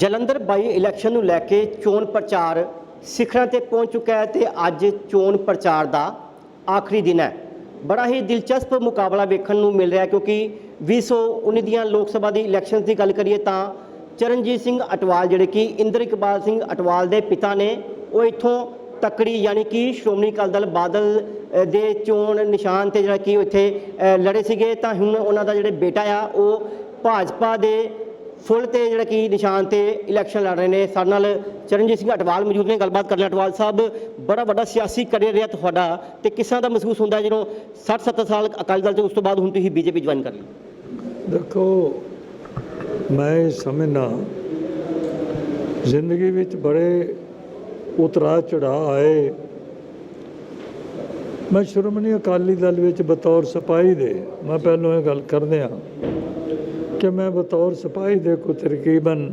ਜਲੰਧਰ ਬਾਈ election ਨੂੰ ਲੈ ਕੇ ਚੋਣ ਪ੍ਰਚਾਰ ਸਿਖਰਾਂ ਤੇ ਪਹੁੰਚ ਚੁੱਕਾ ਹੈ ਤੇ ਅੱਜ ਚੋਣ ਪ੍ਰਚਾਰ ਦਾ ਆਖਰੀ ਦਿਨ ਹੈ। ਬੜਾ ਹੀ ਦਿਲਚਸਪ ਮੁਕਾਬਲਾ ਵੇਖਣ ਨੂੰ ਮਿਲ ਰਿਹਾ ਕਿਉਂਕਿ 2019 ਦੀਆਂ ਲੋਕ ਸਭਾ ਦੀ ਇਲੈਕਸ਼ਨ ਦੀ ਗੱਲ ਕਰੀਏ ਤਾਂ ਚਰਨਜੀਤ ਸਿੰਘ ਅਟਵਾਲ ਜਿਹੜੇ ਕਿ ਇੰਦਰਇਕਬਾਲ ਸਿੰਘ ਅਟਵਾਲ ਦੇ ਪਿਤਾ ਨੇ ਉਹ ਇੱਥੋਂ ਤਕੜੀ ਯਾਨੀ कि ਸ਼੍ਰੋਮਣੀ ਅਕਾਲੀ ਦਲ ਬਾਦਲ ਦੇ ਚੋਣ ਨਿਸ਼ਾਨ ਤੇ ਜਿਹੜਾ ਕਿ ਇੱਥੇ ਲੜੇ ਸੀਗੇ ਤਾਂ ਹੁਣ ਉਹਨਾਂ ਦਾ ਜਿਹੜੇ ਬੇਟਾ ਆ ਉਹ ਭਾਜਪਾ ਦੇ फुल तो जोड़ा कि निशान से इलैक्शन लड़ रहे हैं। सारे नाल चरणजीत सिंह अटवाल मौजूद ने, गलबात कर लिया। अटवाल साहब, बड़ा बड़ा सियासी करियर रहा तुहाडा ते किस तरह का महसूस होता है जो 60-70 साल अकाली दल से उस तो बाद हुण तुसीं बीजेपी ज्वाइन कर ली? देखो, मैं समझना जिंदगी विच बड़े उतरा चढ़ा आए। मैं श्रोमणी अकाली दल विच बतौर सिपाही दे मैं पहलों ये गल करदे हाँ कि मैं बतौर सिपाही दे को तकरीबन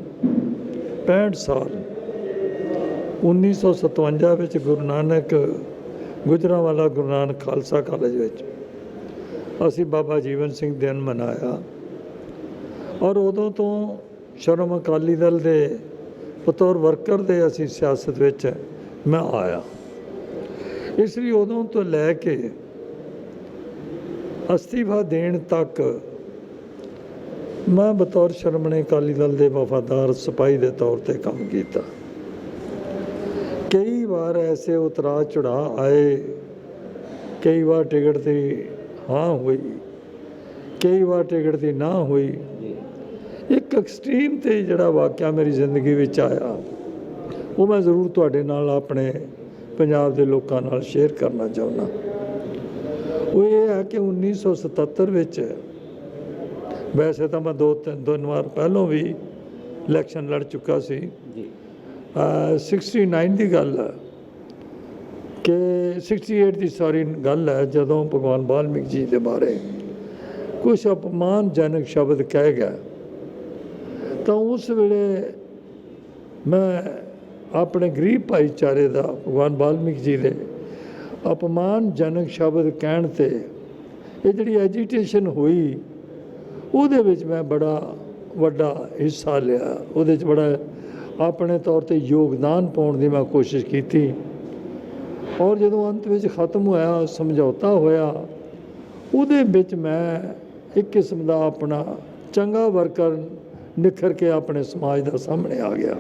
65 साल 1957 विच गुरु नानक गुजरांवाला गुरु नानक खालसा कॉलेज विच असी बाबा जीवन सिंह दिन मनाया और उदों तो श्रोमणी अकाली दल दे बतौर वर्कर दे असी सियासत विच मैं आया। इसलिए उदों तो लैके अस्तीफा देण तक मैं बतौर श्रोमणी अकाली दल के वफादार सिपाही के तौर पर काम किया। कई बार ऐसे उतरा चढ़ा आए, कई बार टिकट की हाँ हुई, कई बार टिकट की ना हुई। एक एक्सट्रीम ते जड़ा वाक़या मेरी जिंदगी में आया वो मैं जरूर तुहाडे नाल अपने पंजाब के लोगों नाल शेयर करना चाहुंदा। वो ये है कि 1977 विच वैसे तो मैं 2-3 बार पहलों भी इलैक्शन लड़ चुका सी। 69 की गल है कि 68 की सॉरी गल है जदों भगवान वाल्मीकि जी के बारे कुछ अपमानजनक शब्द कह गया तो उस वेले मैं अपने गरीब भाईचारे का भगवान वाल्मीकि जी के अपमानजनक शब्द कहण ते ये जिहड़ी एजीटेशन हुई ਉਹਦੇ ਵਿੱਚ मैं बड़ा ਵੱਡਾ हिस्सा लिया। ਉਹਦੇ ਵਿੱਚ बड़ा अपने तौर पर योगदान पाउण ਦੀ मैं कोशिश की और ਜਦੋਂ अंत ਵਿੱਚ ख़त्म होया समझौता होया ਉਹਦੇ ਵਿੱਚ मैं एक किस्म ਦਾ अपना चंगा वर्कर निखर के अपने समाज ਦਾ सामने आ गया।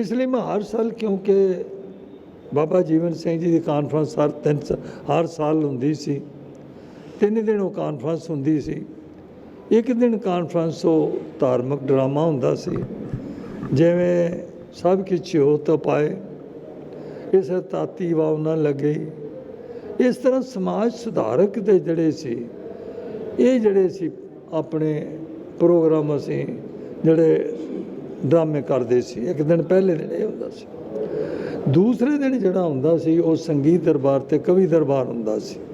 इसलिए मैं हर साल क्योंकि बाबा जीवन सिंह जी की कॉन्फ्रेंस हर साल होंदी सी, 3 दिन वो कॉन्फ्रेंस होंदी सी। एक दिन कॉन्फ्रेंस वो धार्मिक ड्रामा होंदा सी जिवें सब किछ हो तो पाए इस ताती वाव ना लगे। इस तरह समाज सुधारक दे जड़े सी ये जड़े सी अपने प्रोग्राम असी जड़े ड्रामे करते सी। एक दिन पहले दिन ये होंदा सी, दूसरे दिन जड़ा होंदा सी वो संगीत दरबार ते कवि दरबार होंदा सी।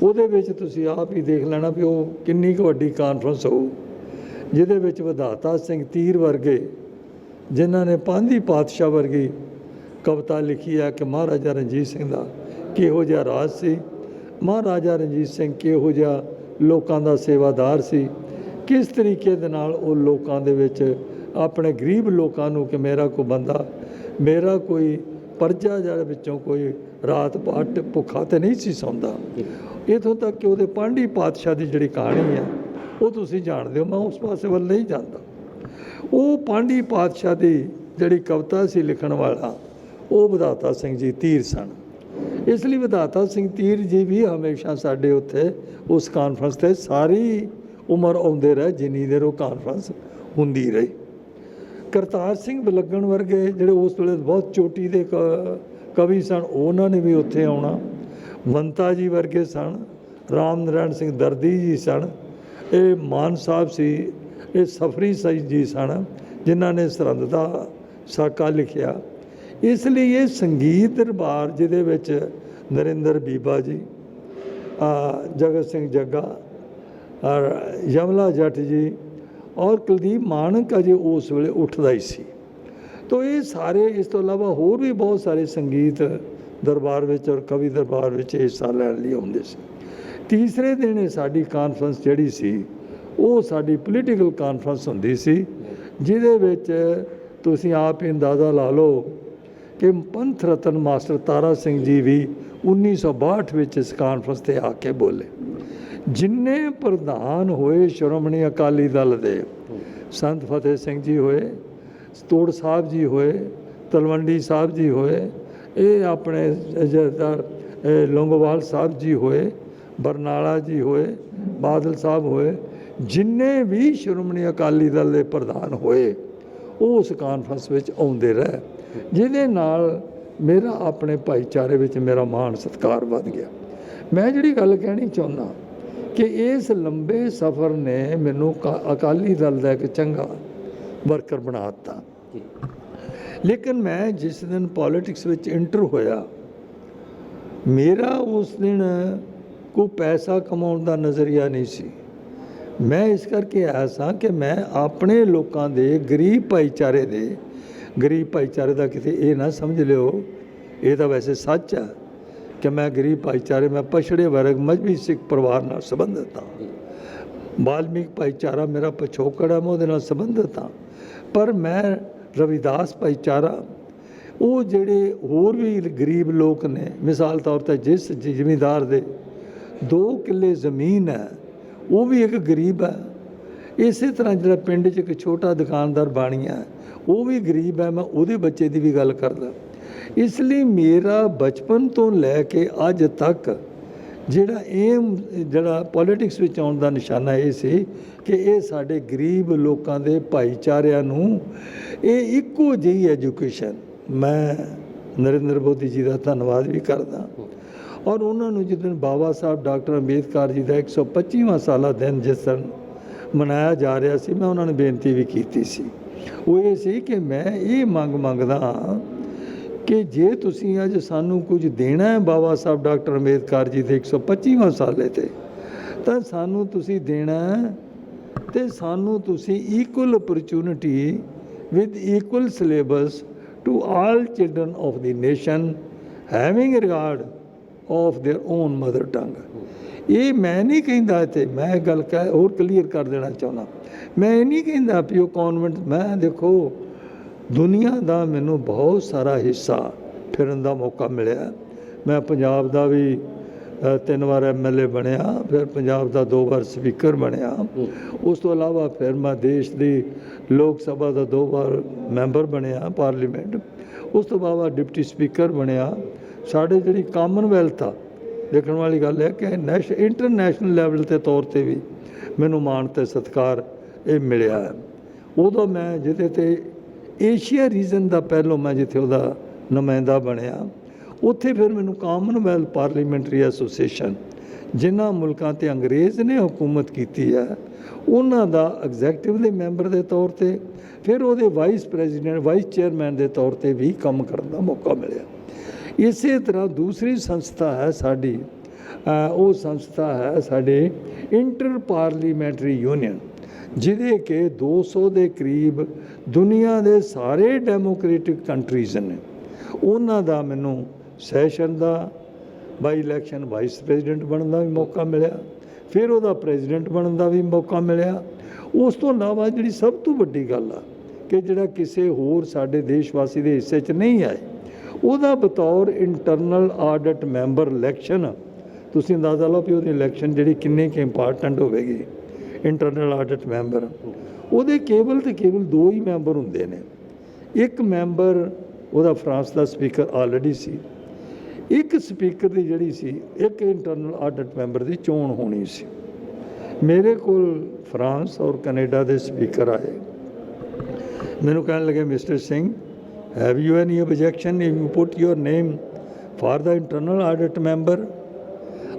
ਉਹਦੇ ਵਿੱਚ ਤੁਸੀਂ ਆਪ ਹੀ ਦੇਖ ਲੈਣਾ ਵੀ ਉਹ ਕਿੰਨੀ ਕੁ ਵੱਡੀ ਕਾਨਫਰੰਸ ਹੋਊ ਜਿਹਦੇ ਵਿੱਚ ਵਿਧਾਤਾ ਸਿੰਘ ਤੀਰ ਵਰਗੇ ਜਿਨ੍ਹਾਂ ਨੇ ਪਾਂਧੀ ਪਾਤਸ਼ਾਹ ਵਰਗੀ ਕਵਿਤਾ ਲਿਖੀ ਹੈ ਕਿ ਮਹਾਰਾਜਾ ਰਣਜੀਤ ਸਿੰਘ ਦਾ ਕਿਹੋ ਜਿਹਾ ਰਾਜ ਸੀ, ਮਹਾਰਾਜਾ ਰਣਜੀਤ ਸਿੰਘ ਕਿਹੋ ਜਿਹਾ ਲੋਕਾਂ ਦਾ ਸੇਵਾਦਾਰ ਸੀ, ਕਿਸ ਤਰੀਕੇ ਦੇ ਨਾਲ ਉਹ ਲੋਕਾਂ ਦੇ ਵਿੱਚ ਆਪਣੇ ਗਰੀਬ ਲੋਕਾਂ ਨੂੰ ਕਿ ਮੇਰਾ ਕੋਈ ਬੰਦਾ ਮੇਰਾ ਕੋਈ ਪਰਜਾ ਜਿਹੜੇ ਵਿੱਚੋਂ ਕੋਈ ਰਾਤ ਪਾਟ ਭੁੱਖਾ ਤੇ ਨਹੀਂ ਸੀ ਸੌਂਦਾ। इतों तक कि वो पांडी पातशाह की जी कहानी है वो तुम जानते हो, मैं उस पास वाल नहीं जाता। वो पांडी पातशाह की जी कविता से लिखण वाला वो विधाता सिंह जी तीर सन। इसलिए विधाता सिंह तीर जी भी हमेशा साढ़े उत्थे उस कॉन्फ्रेंस से सारी उम्र आते रहे जिन्नी देर वो कॉन्फ्रेंस होंदी रही। करतार सिंह बलगण वर्गे जोड़े उस वे बहुत चोटी के कवि सन उन्होंने भी उत्थे आना। वंता जी वर्गे सन, राम नारायण सिंह दर्दी जी सन, ये मान साहब सी, ये सफरी साई जी सन जिन्हों ने सरहद का साका लिखिया। इसलिए ये संगीत दरबार जिहदे विच नरेंद्र बीबा जी, जगत सिंह जग्गा और यमला जट जी और कुलदीप मानक अजे उस वेले उठदा ही सी। तो ये सारे इस तो इलावा होर भी बहुत सारे संगीत दरबार विच और कवि दरबार विच हिस्सा लैण लई आउंदे सी। तीसरे दिन साडी कॉन्फ्रेंस जिहड़ी सी वो साडी पोलीटिकल कॉन्फ्रेंस हुंदी सी ਜਿਹਦੇ ਵਿੱਚ ਤੁਸੀਂ ਆਪ ਹੀ ਅੰਦਾਜ਼ਾ ਲਾ ਲਓ ਕਿ ਪੰਥ ਰਤਨ ਮਾਸਟਰ ਤਾਰਾ ਸਿੰਘ ਜੀ ਵੀ 1962 ਵਿੱਚ ਇਸ ਕਾਨਫਰੰਸ ਤੇ ਆ ਕੇ ਬੋਲੇ। ਜਿੰਨੇ ਪ੍ਰਧਾਨ ਹੋਏ ਸ਼੍ਰੋਮਣੀ ਅਕਾਲੀ ਦਲ ਦੇ, ਸੰਤ ਫਤਿਹ ਸਿੰਘ ਜੀ ਹੋਏ, ਤੋੜ ਸਾਹਿਬ ਜੀ ਹੋਏ, ਤਲਵੰਡੀ ਸਾਹਿਬ ਜੀ ਹੋਏ, ਇਹ ਆਪਣੇ ਜਥੇਦਾਰ ਲੌਂਗੋਵਾਲ ਸਾਹਿਬ ਜੀ ਹੋਏ, ਬਰਨਾਲਾ ਜੀ ਹੋਏ, ਬਾਦਲ ਸਾਹਿਬ ਹੋਏ, ਜਿੰਨੇ ਵੀ ਸ਼੍ਰੋਮਣੀ ਅਕਾਲੀ ਦਲ ਦੇ ਪ੍ਰਧਾਨ ਹੋਏ ਉਹ ਉਸ ਕਾਨਫਰੰਸ ਵਿੱਚ ਆਉਂਦੇ ਰਹੇ, ਜਿਹਦੇ ਨਾਲ ਮੇਰਾ ਆਪਣੇ ਭਾਈਚਾਰੇ ਵਿੱਚ ਮੇਰਾ ਮਾਣ ਸਤਿਕਾਰ ਵੱਧ ਗਿਆ। ਮੈਂ ਜਿਹੜੀ ਗੱਲ ਕਹਿਣੀ ਚਾਹੁੰਦਾ ਕਿ ਇਸ ਲੰਬੇ ਸਫ਼ਰ ਨੇ ਮੈਨੂੰ ਅਕਾਲੀ ਦਲ ਦਾ ਇੱਕ ਚੰਗਾ ਵਰਕਰ ਬਣਾ ਦਿੱਤਾ। ਲੇਕਿਨ ਮੈਂ ਜਿਸ ਦਿਨ ਪੋਲੀਟਿਕਸ ਵਿੱਚ ਇੰਟਰ ਹੋਇਆ, ਮੇਰਾ ਉਸ ਦਿਨ ਕੋਈ ਪੈਸਾ ਕਮਾਉਣ ਦਾ ਨਜ਼ਰੀਆ ਨਹੀਂ ਸੀ। ਮੈਂ ਇਸ ਕਰਕੇ ਆਇਆ ਸਾਂ ਕਿ ਮੈਂ ਆਪਣੇ ਲੋਕਾਂ ਦੇ ਗਰੀਬ ਭਾਈਚਾਰੇ ਦਾ ਕਿਤੇ ਇਹ ਨਾ ਸਮਝ ਲਿਓ, ਇਹ ਤਾਂ ਵੈਸੇ ਸੱਚ ਹੈ ਕਿ ਮੈਂ ਗਰੀਬ ਭਾਈਚਾਰੇ, ਮੈਂ ਪਛੜੇ ਵਰਗ ਮਜ਼੍ਹਬੀ ਸਿੱਖ ਪਰਿਵਾਰ ਨਾਲ ਸੰਬੰਧਿਤ ਹਾਂ। ਵਾਲਮੀਕ ਭਾਈਚਾਰਾ ਮੇਰਾ ਪਿਛੋਕੜ ਹੈ, ਮੈਂ ਉਹਦੇ ਨਾਲ ਸੰਬੰਧਿਤ ਹਾਂ। ਪਰ ਮੈਂ ਰਵਿਦਾਸ ਭਾਈਚਾਰਾ, ਉਹ ਜਿਹੜੇ ਹੋਰ ਵੀ ਗਰੀਬ ਲੋਕ ਨੇ, ਮਿਸਾਲ ਤੌਰ 'ਤੇ ਜਿਸ ਜ਼ਿਮੀਂਦਾਰ ਦੇ 2 ਕਿੱਲੇ ਜ਼ਮੀਨ ਹੈ ਉਹ ਵੀ ਇੱਕ ਗਰੀਬ ਹੈ। ਇਸੇ ਤਰ੍ਹਾਂ ਜਿਹੜਾ ਪਿੰਡ 'ਚ ਇੱਕ ਛੋਟਾ ਦੁਕਾਨਦਾਰ ਬਾਣੀਆ ਹੈ ਉਹ ਵੀ ਗਰੀਬ ਹੈ। ਮੈਂ ਉਹਦੇ ਬੱਚੇ ਦੀ ਵੀ ਗੱਲ ਕਰਦਾ। ਇਸ ਲਈ ਮੇਰਾ ਬਚਪਨ ਤੋਂ ਲੈ ਕੇ ਅੱਜ ਤੱਕ ਜਿਹੜਾ ਪੋਲੀਟਿਕਸ ਵਿੱਚ ਆਉਣ ਦਾ ਨਿਸ਼ਾਨਾ ਇਹ ਸੀ ਕਿ ਇਹ ਸਾਡੇ ਗਰੀਬ ਲੋਕਾਂ ਦੇ ਭਾਈਚਾਰਿਆਂ ਨੂੰ ਇਹ ਇੱਕੋ ਜਿਹੀ ਐਜੂਕੇਸ਼ਨ। ਮੈਂ ਨਰਿੰਦਰ ਮੋਦੀ ਜੀ ਦਾ ਧੰਨਵਾਦ ਵੀ ਕਰਦਾ, ਔਰ ਉਹਨਾਂ ਨੂੰ ਜਿੱਦਣ ਬਾਬਾ ਸਾਹਿਬ ਡਾਕਟਰ ਅੰਬੇਦਕਰ ਜੀ ਦਾ 125ਵਾਂ ਸਾਲਾ ਦਿਨ ਜਿਸ ਦਿਨ ਮਨਾਇਆ ਜਾ ਰਿਹਾ ਸੀ, ਮੈਂ ਉਹਨਾਂ ਨੂੰ ਬੇਨਤੀ ਵੀ ਕੀਤੀ ਸੀ। ਉਹ ਇਹ ਸੀ ਕਿ ਮੈਂ ਇਹ ਮੰਗਦਾ ਕਿ ਜੇ ਤੁਸੀਂ ਅੱਜ ਸਾਨੂੰ ਕੁਝ ਦੇਣਾ ਹੈ ਬਾਬਾ ਸਾਹਿਬ ਡਾਕਟਰ ਅੰਬੇਦਕਰ ਜੀ ਦੇ 125ਵਾਂ ਸਾਲੇ 'ਤੇ, ਤਾਂ ਸਾਨੂੰ ਤੁਸੀਂ ਦੇਣਾ ਅਤੇ ਸਾਨੂੰ ਤੁਸੀਂ equal opportunity with equal syllabus to all children of the nation having regard of their own mother tongue. ਇਹ ਮੈਂ ਨਹੀਂ ਕਹਿੰਦਾ, ਇੱਥੇ ਮੈਂ ਗੱਲ ਹੋਰ ਕਲੀਅਰ ਕਰ ਦੇਣਾ ਚਾਹੁੰਦਾ। ਮੈਂ ਇਹ ਨਹੀਂ ਕਹਿੰਦਾ ਵੀ ਉਹ ਕੌਨਵੈਂਟ, ਮੈਂ ਦੇਖੋ ਦੁਨੀਆ ਦਾ ਮੈਨੂੰ ਬਹੁਤ ਸਾਰਾ ਹਿੱਸਾ ਫਿਰਨ ਦਾ ਮੌਕਾ ਮਿਲਿਆ। ਮੈਂ ਪੰਜਾਬ ਦਾ ਵੀ 3 ਵਾਰ MLA ਬਣਿਆ, ਫਿਰ ਪੰਜਾਬ ਦਾ 2 ਵਾਰ ਸਪੀਕਰ ਬਣਿਆ। ਉਸ ਤੋਂ ਇਲਾਵਾ ਫਿਰ ਮੈਂ ਦੇਸ਼ ਦੀ ਲੋਕ ਸਭਾ ਦਾ 2 ਵਾਰ ਮੈਂਬਰ ਬਣਿਆ ਪਾਰਲੀਮੈਂਟ। ਉਸ ਤੋਂ ਬਾਅਦ ਡਿਪਟੀ ਸਪੀਕਰ ਬਣਿਆ। ਸਾਡੇ ਜਿਹੜੀ ਕਾਮਨਵੈਲਥ ਆ, ਦੇਖਣ ਵਾਲੀ ਗੱਲ ਹੈ ਕਿ ਇੰਟਰਨੈਸ਼ਨਲ ਲੈਵਲ ਦੇ ਤੌਰ 'ਤੇ ਵੀ ਮੈਨੂੰ ਮਾਣ ਅਤੇ ਸਤਿਕਾਰ ਇਹ ਮਿਲਿਆ ਹੈ। ਉਦੋਂ ਮੈਂ ਜਿਹਦੇ 'ਤੇ ਏਸ਼ੀਆ ਰੀਜਨ ਦਾ ਪਹਿਲੋਂ ਮੈਂ ਜਿੱਥੇ ਉਹਦਾ ਨੁਮਾਇੰਦਾ ਬਣਿਆ, ਉੱਥੇ ਫਿਰ ਮੈਨੂੰ ਕਾਮਨਵੈਲਥ ਪਾਰਲੀਮੈਂਟਰੀ ਐਸੋਸੀਏਸ਼ਨ, ਜਿਨ੍ਹਾਂ ਮੁਲਕਾਂ 'ਤੇ ਅੰਗਰੇਜ਼ ਨੇ ਹੁਕੂਮਤ ਕੀਤੀ ਹੈ, ਉਹਨਾਂ ਦਾ ਐਗਜ਼ੈਕਟਿਵ ਦੇ ਮੈਂਬਰ ਦੇ ਤੌਰ 'ਤੇ, ਫਿਰ ਉਹਦੇ ਵਾਈਸ ਚੇਅਰਮੈਨ ਦੇ ਤੌਰ 'ਤੇ ਵੀ ਕੰਮ ਕਰਨ ਦਾ ਮੌਕਾ ਮਿਲਿਆ। ਇਸੇ ਤਰ੍ਹਾਂ ਦੂਸਰੀ ਸੰਸਥਾ ਹੈ ਸਾਡੀ, ਉਹ ਸੰਸਥਾ ਹੈ ਸਾਡੇ ਇੰਟਰ ਪਾਰਲੀਮੈਂਟਰੀ ਯੂਨੀਅਨ, ਜਿਹਦੇ ਕਿ 200 ਦੇ ਕਰੀਬ ਦੁਨੀਆ ਦੇ ਸਾਰੇ ਡੈਮੋਕ੍ਰੇਟਿਕ ਕੰਟਰੀਜ਼ ਨੇ। ਉਹਨਾਂ ਦਾ ਮੈਨੂੰ ਸੈਸ਼ਨ ਦਾ ਬਾਈ ਇਲੈਕਸ਼ਨ ਵਾਈਸ ਪ੍ਰੈਜ਼ੀਡੈਂਟ ਬਣਨ ਦਾ ਵੀ ਮੌਕਾ ਮਿਲਿਆ, ਫਿਰ ਉਹਦਾ ਪ੍ਰੈਜ਼ੀਡੈਂਟ ਬਣਨ ਦਾ ਵੀ ਮੌਕਾ ਮਿਲਿਆ। ਉਸ ਤੋਂ ਇਲਾਵਾ ਜਿਹੜੀ ਸਭ ਤੋਂ ਵੱਡੀ ਗੱਲ ਆ ਕਿ ਜਿਹੜਾ ਕਿਸੇ ਹੋਰ ਸਾਡੇ ਦੇਸ਼ ਵਾਸੀ ਦੇ ਹਿੱਸੇ 'ਚ ਨਹੀਂ ਆਏ, ਉਹਦਾ ਬਤੌਰ ਇੰਟਰਨਲ ਆਡਿਟ ਮੈਂਬਰ ਇਲੈਕਸ਼ਨ, ਤੁਸੀਂ ਅੰਦਾਜ਼ਾ ਲਓ ਵੀ ਉਹਦੀ ਇਲੈਕਸ਼ਨ ਜਿਹੜੀ ਕਿੰਨੀ ਕੁ ਇੰਪਾਰਟੈਂਟ ਹੋਵੇਗੀ। ਇੰਟਰਨਲ ਆਡਿਟ ਮੈਂਬਰ, ਉਹਦੇ ਕੇਵਲ 2 ਹੀ ਮੈਂਬਰ ਹੁੰਦੇ ਨੇ। ਇੱਕ ਮੈਂਬਰ ਉਹਦਾ ਫਰਾਂਸ ਦਾ ਸਪੀਕਰ ਆਲਰੇਡੀ ਸੀ, ਇੱਕ ਸਪੀਕਰ ਦੀ ਜਿਹੜੀ ਸੀ, ਇੱਕ ਇੰਟਰਨਲ ਆਡਿਟ ਮੈਂਬਰ ਦੀ ਚੋਣ ਹੋਣੀ ਸੀ। ਮੇਰੇ ਕੋਲ ਫਰਾਂਸ ਔਰ ਕੈਨੇਡਾ ਦੇ ਸਪੀਕਰ ਆਏ, ਮੈਨੂੰ ਕਹਿਣ ਲੱਗੇ, mister Singh, have you any objection if you put your name for the internal audit member?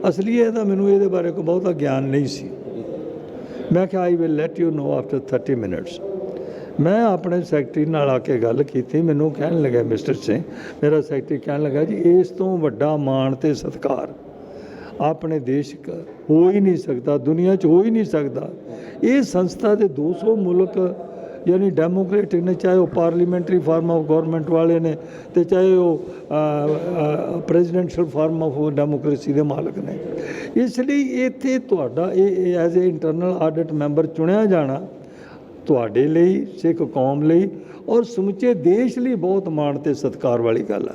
ਅਸਲੀ ਇਹਦਾ ਮੈਨੂੰ ਇਹਦੇ ਬਾਰੇ ਕੋਈ ਬਹੁਤਾ ਗਿਆਨ ਨਹੀਂ ਸੀ। ਮੈਂ ਕਿਹਾ I will let you know after 30 minutes। ਮੈਂ ਆਪਣੇ ਸੈਕਟਰੀ ਨਾਲ ਆ ਕੇ ਗੱਲ ਕੀਤੀ। ਮੈਨੂੰ ਕਹਿਣ ਲੱਗਾ, ਮਿਸਟਰ ਸਿੰਘ, ਮੇਰਾ ਸੈਕਟਰੀ ਕਹਿਣ ਲੱਗਾ, ਜੀ ਇਸ ਤੋਂ ਵੱਡਾ ਮਾਣ ਅਤੇ ਸਤਿਕਾਰ ਆਪਣੇ ਦੇਸ਼ ਹੋ ਹੀ ਨਹੀਂ ਸਕਦਾ, ਦੁਨੀਆ 'ਚ ਹੋ ਹੀ ਨਹੀਂ ਸਕਦਾ। ਇਹ ਸੰਸਥਾ ਦੇ 200 ਮੁਲਕ ਯਾਨੀ ਡੈਮੋਕ੍ਰੇਟਿਕ ਨੇ, ਚਾਹੇ ਉਹ ਪਾਰਲੀਮੈਂਟਰੀ ਫਾਰਮ ਆਫ ਗੌਰਮੈਂਟ ਵਾਲੇ ਨੇ ਅਤੇ ਚਾਹੇ ਉਹ ਪ੍ਰੈਜ਼ੀਡੈਂਸ਼ੀਅਲ ਫਾਰਮ ਆਫ ਡੈਮੋਕ੍ਰੇਸੀ ਦੇ ਮਾਲਕ ਨੇ। ਇਸ ਲਈ ਇੱਥੇ ਤੁਹਾਡਾ ਇਹ as a internal audit member ਚੁਣਿਆ ਜਾਣਾ ਤੁਹਾਡੇ ਲਈ, ਸਿੱਖ ਕੌਮ ਲਈ ਔਰ ਸਮੁੱਚੇ ਦੇਸ਼ ਲਈ ਬਹੁਤ ਮਾਣ ਤੇ ਸਤਿਕਾਰ ਵਾਲੀ ਗੱਲ ਆ।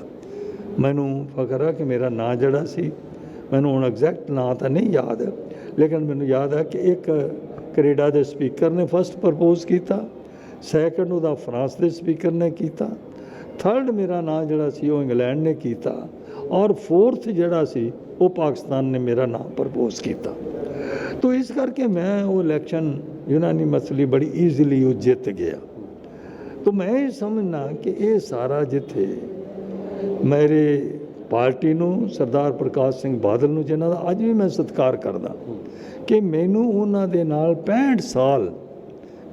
ਮੈਨੂੰ ਫਖਰ ਆ ਕਿ ਮੇਰਾ ਨਾਂ ਜਿਹੜਾ ਸੀ, ਮੈਨੂੰ ਹੁਣ ਐਗਜ਼ੈਕਟ ਨਾਂ ਤਾਂ ਨਹੀਂ ਯਾਦ, ਲੇਕਿਨ ਮੈਨੂੰ ਯਾਦ ਹੈ ਕਿ ਇੱਕ ਕੈਨੇਡਾ ਦੇ ਸਪੀਕਰ ਨੇ ਫਸਟ ਪ੍ਰਪੋਜ਼ ਕੀਤਾ, ਸੈਕੰਡ ਉਹਦਾ ਫਰਾਂਸ ਦੇ ਸਪੀਕਰ ਨੇ ਕੀਤਾ, ਥਰਡ ਮੇਰਾ ਨਾਂ ਜਿਹੜਾ ਸੀ ਉਹ ਇੰਗਲੈਂਡ ਨੇ ਕੀਤਾ, ਔਰ ਫੋਰਥ ਜਿਹੜਾ ਸੀ ਉਹ ਪਾਕਿਸਤਾਨ ਨੇ ਮੇਰਾ ਨਾਮ ਪ੍ਰਪੋਜ਼ ਕੀਤਾ। ਤੋ ਇਸ ਕਰਕੇ ਮੈਂ ਉਹ ਇਲੈਕਸ਼ਨ ਯੂਨਾਨੀਮਸਲੀ ਬੜੀ ਈਜ਼ੀਲੀ ਉਹ ਜਿੱਤ ਗਿਆ। ਤੋ ਮੈਂ ਇਹ ਸਮਝਣਾ ਕਿ ਇਹ ਸਾਰਾ ਜਿੱਥੇ ਮੇਰੇ ਪਾਰਟੀ ਨੂੰ, ਸਰਦਾਰ ਪ੍ਰਕਾਸ਼ ਸਿੰਘ ਬਾਦਲ ਨੂੰ, ਜਿਨ੍ਹਾਂ ਦਾ ਅੱਜ ਵੀ ਮੈਂ ਸਤਿਕਾਰ ਕਰਦਾ, ਕਿ ਮੈਨੂੰ ਉਹਨਾਂ ਦੇ ਨਾਲ 65 ਸਾਲ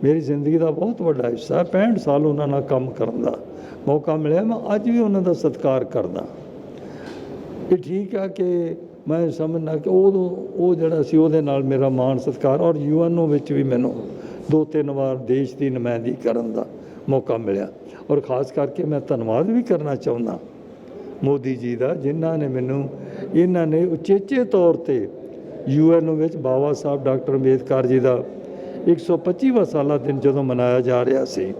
ਮੇਰੀ ਜ਼ਿੰਦਗੀ ਦਾ ਬਹੁਤ ਵੱਡਾ ਹਿੱਸਾ, 65 ਸਾਲ ਉਹਨਾਂ ਨਾਲ ਕੰਮ ਕਰਨ ਦਾ ਮੌਕਾ ਮਿਲਿਆ। ਮੈਂ ਅੱਜ ਵੀ ਉਹਨਾਂ ਦਾ ਸਤਿਕਾਰ ਕਰਦਾ। ਇਹ ਠੀਕ ਆ ਕਿ ਮੈਂ ਸਮਝਣਾ ਕਿ ਉਹ ਜਿਹੜਾ ਸੀ ਉਹਦੇ ਨਾਲ ਮੇਰਾ ਮਾਣ ਸਤਿਕਾਰ, ਔਰ ਯੂਐਨਓ ਵਿੱਚ ਵੀ ਮੈਨੂੰ 2-3 ਵਾਰ ਦੇਸ਼ ਦੀ ਨੁਮਾਇੰਦਗੀ ਕਰਨ ਦਾ ਮੌਕਾ ਮਿਲਿਆ। ਔਰ ਖਾਸ ਕਰਕੇ ਮੈਂ ਧੰਨਵਾਦ ਵੀ ਕਰਨਾ ਚਾਹੁੰਦਾ ਮੋਦੀ ਜੀ ਦਾ, ਜਿਨ੍ਹਾਂ ਨੇ ਮੈਨੂੰ, ਇਹਨਾਂ ਨੇ ਉਚੇਚੇ ਤੌਰ ਤੇ ਯੂਐਨਓ ਵਿੱਚ ਬਾਬਾ ਸਾਹਿਬ ਡਾਕਟਰ ਅੰਬੇਦਕਰ ਜੀ ਦਾ 125ਵਾਂ ਸਾਲਾ ਦਿਨ ਜਦੋਂ ਮਨਾਇਆ ਜਾ ਰਿਹਾ ਸੀ,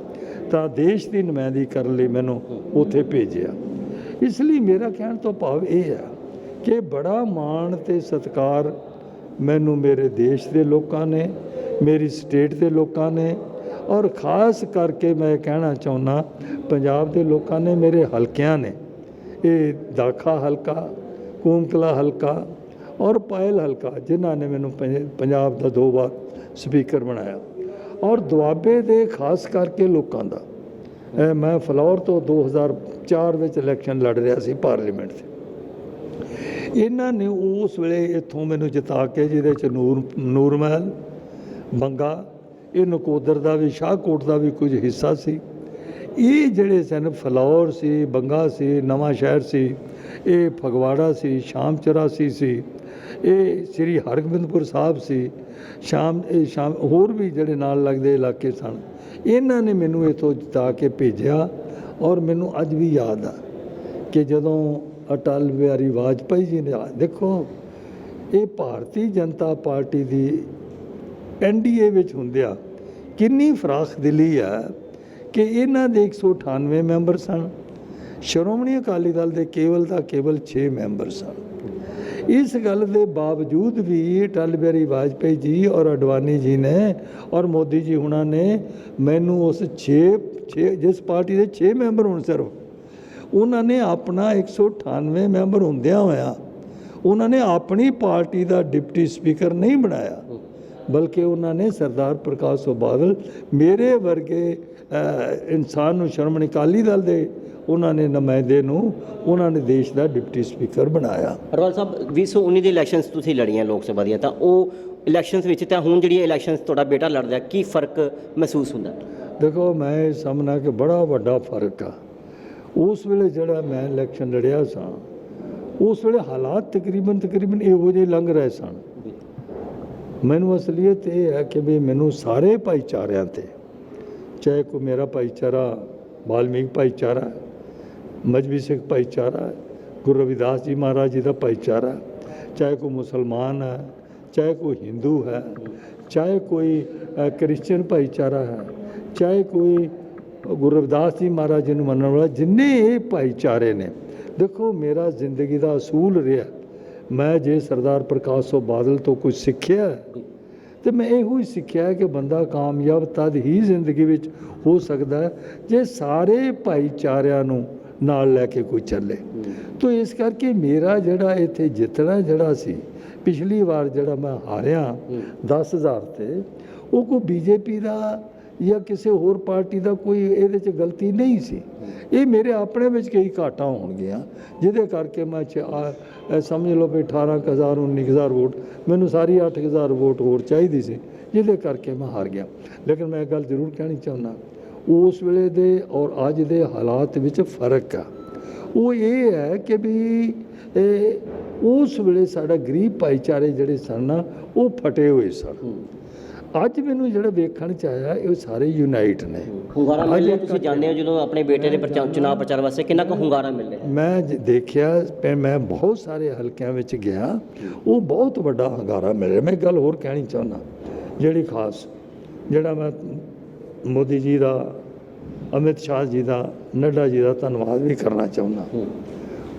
ਤਾਂ ਦੇਸ਼ ਦੀ ਨੁਮਾਇੰਦਗੀ ਕਰਨ ਲਈ ਮੈਨੂੰ ਉੱਥੇ ਭੇਜਿਆ। ਇਸ ਲਈ ਮੇਰਾ ਕਹਿਣ ਤੋਂ ਭਾਵ ਇਹ ਹੈ ਕਿ ਬੜਾ ਮਾਣ ਤੇ ਸਤਿਕਾਰ ਮੈਨੂੰ ਮੇਰੇ ਦੇਸ਼ ਦੇ ਲੋਕਾਂ ਨੇ, ਮੇਰੀ ਸਟੇਟ ਦੇ ਲੋਕਾਂ ਨੇ, ਔਰ ਖਾਸ ਕਰਕੇ ਮੈਂ ਕਹਿਣਾ ਚਾਹੁੰਦਾ ਪੰਜਾਬ ਦੇ ਲੋਕਾਂ ਨੇ, ਮੇਰੇ ਹਲਕਿਆਂ ਨੇ, ਇਹ ਦਾਖਾ ਹਲਕਾ, ਕੂਮਕਲਾ ਹਲਕਾ ਔਰ ਪਾਇਲ ਹਲਕਾ, ਜਿਨ੍ਹਾਂ ਨੇ ਮੈਨੂੰ ਪੰਜਾਬ ਦਾ 2 ਵਾਰ ਸਪੀਕਰ ਬਣਾਇਆ, ਔਰ ਦੁਆਬੇ ਦੇ ਖਾਸ ਕਰਕੇ ਲੋਕਾਂ ਦਾ। ਮੈਂ ਫਲੌਰ ਤੋਂ 2004 ਵਿੱਚ ਇਲੈਕਸ਼ਨ ਲੜ ਰਿਹਾ ਸੀ ਪਾਰਲੀਮੈਂਟ 'ਚ। ਇਹਨਾਂ ਨੇ ਉਸ ਵੇਲੇ ਇੱਥੋਂ ਮੈਨੂੰ ਜਿਤਾ ਕੇ, ਜਿਹਦੇ 'ਚ ਨੂਰ ਮਹਿਲ, ਬੰਗਾ, ਇਹ ਨਕੋਦਰ ਦਾ ਵੀ, ਸ਼ਾਹਕੋਟ ਦਾ ਵੀ ਕੁਝ ਹਿੱਸਾ ਸੀ। ਇਹ ਜਿਹੜੇ ਸਨ, ਫਲੌਰ ਸੀ, ਬੰਗਾ ਸੀ, ਨਵਾਂ ਸ਼ਹਿਰ ਸੀ, ਇਹ ਫਗਵਾੜਾ ਸੀ, ਸ਼ਾਮ 84 ਸੀ, ਇਹ ਸ੍ਰੀ ਹਰਗੋਬਿੰਦਪੁਰ ਸਾਹਿਬ ਸੀ, ਸ਼ਾਮ ਹੋਰ ਵੀ ਜਿਹੜੇ ਨਾਲ ਲੱਗਦੇ ਇਲਾਕੇ ਸਨ। ਇਹਨਾਂ ਨੇ ਮੈਨੂੰ ਇੱਥੋਂ ਜਿਤਾ ਕੇ ਭੇਜਿਆ। ਔਰ ਮੈਨੂੰ ਅੱਜ ਵੀ ਯਾਦ ਆ ਕਿ ਜਦੋਂ ਅਟਲ ਬਿਹਾਰੀ ਵਾਜਪਾਈ ਜੀ ਨੇ, ਦੇਖੋ ਇਹ ਭਾਰਤੀ ਜਨਤਾ ਪਾਰਟੀ ਦੀ NDA ਵਿੱਚ ਹੁੰਦਿਆਂ ਕਿੰਨੀ ਫਰਾਖ ਦਿਲੀ ਹੈ ਕਿ ਇਹਨਾਂ ਦੇ 198 ਮੈਂਬਰ ਸਨ, ਸ਼੍ਰੋਮਣੀ ਅਕਾਲੀ ਦਲ ਦੇ ਕੇਵਲ 6 ਮੈਂਬਰ ਸਨ। ਇਸ ਗੱਲ ਦੇ ਬਾਵਜੂਦ ਵੀ ਅਟਲ ਬਿਹਾਰੀ ਵਾਜਪਾਈ ਜੀ ਔਰ ਅਡਵਾਨੀ ਜੀ ਨੇ ਔਰ ਮੋਦੀ ਜੀ ਹੁਣਾਂ ਨੇ ਮੈਨੂੰ ਉਸ 6 ਜਿਸ ਪਾਰਟੀ ਦੇ 6 ਮੈਂਬਰ ਹੋਣ, ਸਿਰਫ ਉਹਨਾਂ ਨੇ ਆਪਣਾ 198 ਮੈਂਬਰ ਹੁੰਦਿਆਂ ਹੋਇਆ ਉਹਨਾਂ ਨੇ ਆਪਣੀ ਪਾਰਟੀ ਦਾ ਡਿਪਟੀ ਸਪੀਕਰ ਨਹੀਂ ਬਣਾਇਆ, ਬਲਕਿ ਉਹਨਾਂ ਨੇ ਸਰਦਾਰ ਪ੍ਰਕਾਸ਼ ਸਿੰਘ ਬਾਦਲ ਮੇਰੇ ਵਰਗੇ ਇਨਸਾਨ ਨੂੰ, ਸ਼੍ਰੋਮਣੀ ਅਕਾਲੀ ਦਲ ਦੇ ਉਹਨਾਂ ਨੇ ਨੁਮਾਇੰਦੇ ਨੂੰ, ਉਹਨਾਂ ਨੇ ਦੇਸ਼ ਦਾ ਡਿਪਟੀ ਸਪੀਕਰ ਬਣਾਇਆ। ਅਰਵਾਲ ਸਾਹਿਬ, 2019 ਦੇ ਇਲੈਕਸ਼ਨਸ ਤੁਸੀਂ ਲੜੀਆਂ ਲੋਕ ਸਭਾ ਦੀਆਂ, ਤਾਂ ਉਹ ਇਲੈਕਸ਼ਨਸ ਵਿੱਚ ਤਾਂ ਹੁਣ ਜਿਹੜੀਆਂ ਇਲੈਕਸ਼ਨਸ ਤੁਹਾਡਾ ਬੇਟਾ ਲੜਦਾ, ਕੀ ਫਰਕ ਮਹਿਸੂਸ ਹੁੰਦਾ? ਦੇਖੋ, ਮੈਂ ਸਮਝਣਾ ਕਿ ਬੜਾ ਵੱਡਾ ਫਰਕ ਆ। ਉਸ ਵੇਲੇ ਜਿਹੜਾ ਮੈਂ ਇਲੈਕਸ਼ਨ ਲੜਿਆ ਸਾਂ, ਉਸ ਵੇਲੇ ਹਾਲਾਤ ਤਕਰੀਬਨ ਇਹੋ ਜਿਹੇ ਲੰਘ ਰਹੇ ਸਨ। ਮੈਨੂੰ ਅਸਲੀਅਤ ਇਹ ਹੈ ਕਿ ਵੀ ਮੈਨੂੰ ਸਾਰੇ ਭਾਈਚਾਰਿਆਂ 'ਤੇ, ਚਾਹੇ ਕੋਈ ਮੇਰਾ ਭਾਈਚਾਰਾ ਵਾਲਮੀਕ ਭਾਈਚਾਰਾ, ਮਜ਼੍ਹਬੀ ਸਿੱਖ ਭਾਈਚਾਰਾ, ਗੁਰੂ ਰਵਿਦਾਸ ਜੀ ਮਹਾਰਾਜ ਜੀ ਦਾ ਭਾਈਚਾਰਾ, ਚਾਹੇ ਕੋਈ ਮੁਸਲਮਾਨ ਹੈ, ਚਾਹੇ ਕੋਈ ਹਿੰਦੂ ਹੈ, ਚਾਹੇ ਕੋਈ ਕ੍ਰਿਸਚਨ ਭਾਈਚਾਰਾ ਹੈ, ਚਾਹੇ ਕੋਈ ਗੁਰੂ ਰਵਿਦਾਸ ਜੀ ਮਹਾਰਾਜ ਜੀ ਨੂੰ ਮੰਨਣ ਵਾਲਾ, ਜਿੰਨੇ ਇਹ ਭਾਈਚਾਰੇ ਨੇ, ਦੇਖੋ ਮੇਰਾ ਜ਼ਿੰਦਗੀ ਦਾ ਅਸੂਲ ਰਿਹਾ, ਮੈਂ ਜੇ ਸਰਦਾਰ ਪ੍ਰਕਾਸ਼ ਸਿੰਘ ਬਾਦਲ ਤੋਂ ਕੁਝ ਸਿੱਖਿਆ ਤੇ ਮੈਂ ਇਹੋ ਹੀ ਸਿੱਖਿਆ ਕਿ ਬੰਦਾ ਕਾਮਯਾਬ ਤਦ ਹੀ ਜ਼ਿੰਦਗੀ ਵਿੱਚ ਹੋ ਸਕਦਾ ਹੈ ਜੇ ਸਾਰੇ ਭਾਈਚਾਰਿਆਂ ਨੂੰ ਨਾਲ ਲੈ ਕੇ ਕੋਈ ਚੱਲੇ। ਤੋ ਇਸ ਕਰਕੇ ਮੇਰਾ ਜਿਹੜਾ ਇੱਥੇ ਜਿੱਤਣਾ ਜਿਹੜਾ ਸੀ, ਪਿਛਲੀ ਵਾਰ ਜਿਹੜਾ ਮੈਂ ਹਾਰਿਆ 10,000 ਤੇ, ਉਹ ਕੋਈ BJP ਦਾ ਜਾਂ ਕਿਸੇ ਹੋਰ ਪਾਰਟੀ ਦਾ ਕੋਈ ਇਹਦੇ 'ਚ ਗਲਤੀ ਨਹੀਂ ਸੀ। ਇਹ ਮੇਰੇ ਆਪਣੇ ਵਿੱਚ ਕਈ ਘਾਟਾਂ ਹੋਣਗੀਆਂ ਜਿਹਦੇ ਕਰਕੇ ਮੈਂ ਸਮਝ ਲਓ ਵੀ 18,000 19,000 ਵੋਟ, ਮੈਨੂੰ ਸਾਰੀ 8,000 ਵੋਟ ਹੋਰ ਚਾਹੀਦੀ ਸੀ, ਜਿਹਦੇ ਕਰਕੇ ਮੈਂ ਹਾਰ ਗਿਆ। ਲੇਕਿਨ ਮੈਂ ਗੱਲ ਜ਼ਰੂਰ ਕਹਿਣੀ ਚਾਹੁੰਦਾ, ਉਸ ਵੇਲੇ ਦੇ ਔਰ ਅੱਜ ਦੇ ਹਾਲਾਤ ਵਿੱਚ ਫਰਕ ਆ। ਉਹ ਇਹ ਹੈ ਕਿ ਵੀ ਉਸ ਵੇਲੇ ਸਾਡਾ ਗਰੀਬ ਭਾਈਚਾਰੇ ਜਿਹੜੇ ਸਨ ਨਾ, ਉਹ ਫਟੇ ਹੋਏ ਸਨ। ਅੱਜ ਮੈਨੂੰ ਜਿਹੜਾ ਵੇਖਣ 'ਚ ਆਇਆ, ਇਹ ਸਾਰੇ ਯੂਨਾਈਟ ਨੇ। ਹੁੰਗਾਰਾ ਮਿਲ ਰਿਹਾ, ਤੁਸੀਂ ਜਾਣਦੇ ਹੋ ਜਦੋਂ ਆਪਣੇ ਬੇਟੇ ਦੇ ਚੁਣਾਵ ਪ੍ਰਚਾਰ ਵਾਸਤੇ ਕਿੰਨਾ ਕੁ ਹੁੰਗਾਰਾ ਮਿਲ ਰਿਹਾ? ਮੈਂ ਦੇਖਿਆ, ਮੈਂ ਬਹੁਤ ਸਾਰੇ ਹਲਕਿਆਂ ਵਿੱਚ ਗਿਆ, ਉਹ ਬਹੁਤ ਵੱਡਾ ਹੁੰਗਾਰਾ ਮਿਲ ਰਿਹਾ। ਮੈਂ ਗੱਲ ਹੋਰ ਕਹਿਣੀ ਚਾਹੁੰਦਾ, ਜਿਹੜੀ ਖਾਸ ਜਿਹੜਾ ਮੈਂ ਮੋਦੀ ਜੀ ਦਾ, ਅਮਿਤ ਸ਼ਾਹ ਜੀ ਦਾ, ਨੱਡਾ ਜੀ ਦਾ ਧੰਨਵਾਦ ਵੀ ਕਰਨਾ ਚਾਹੁੰਦਾ।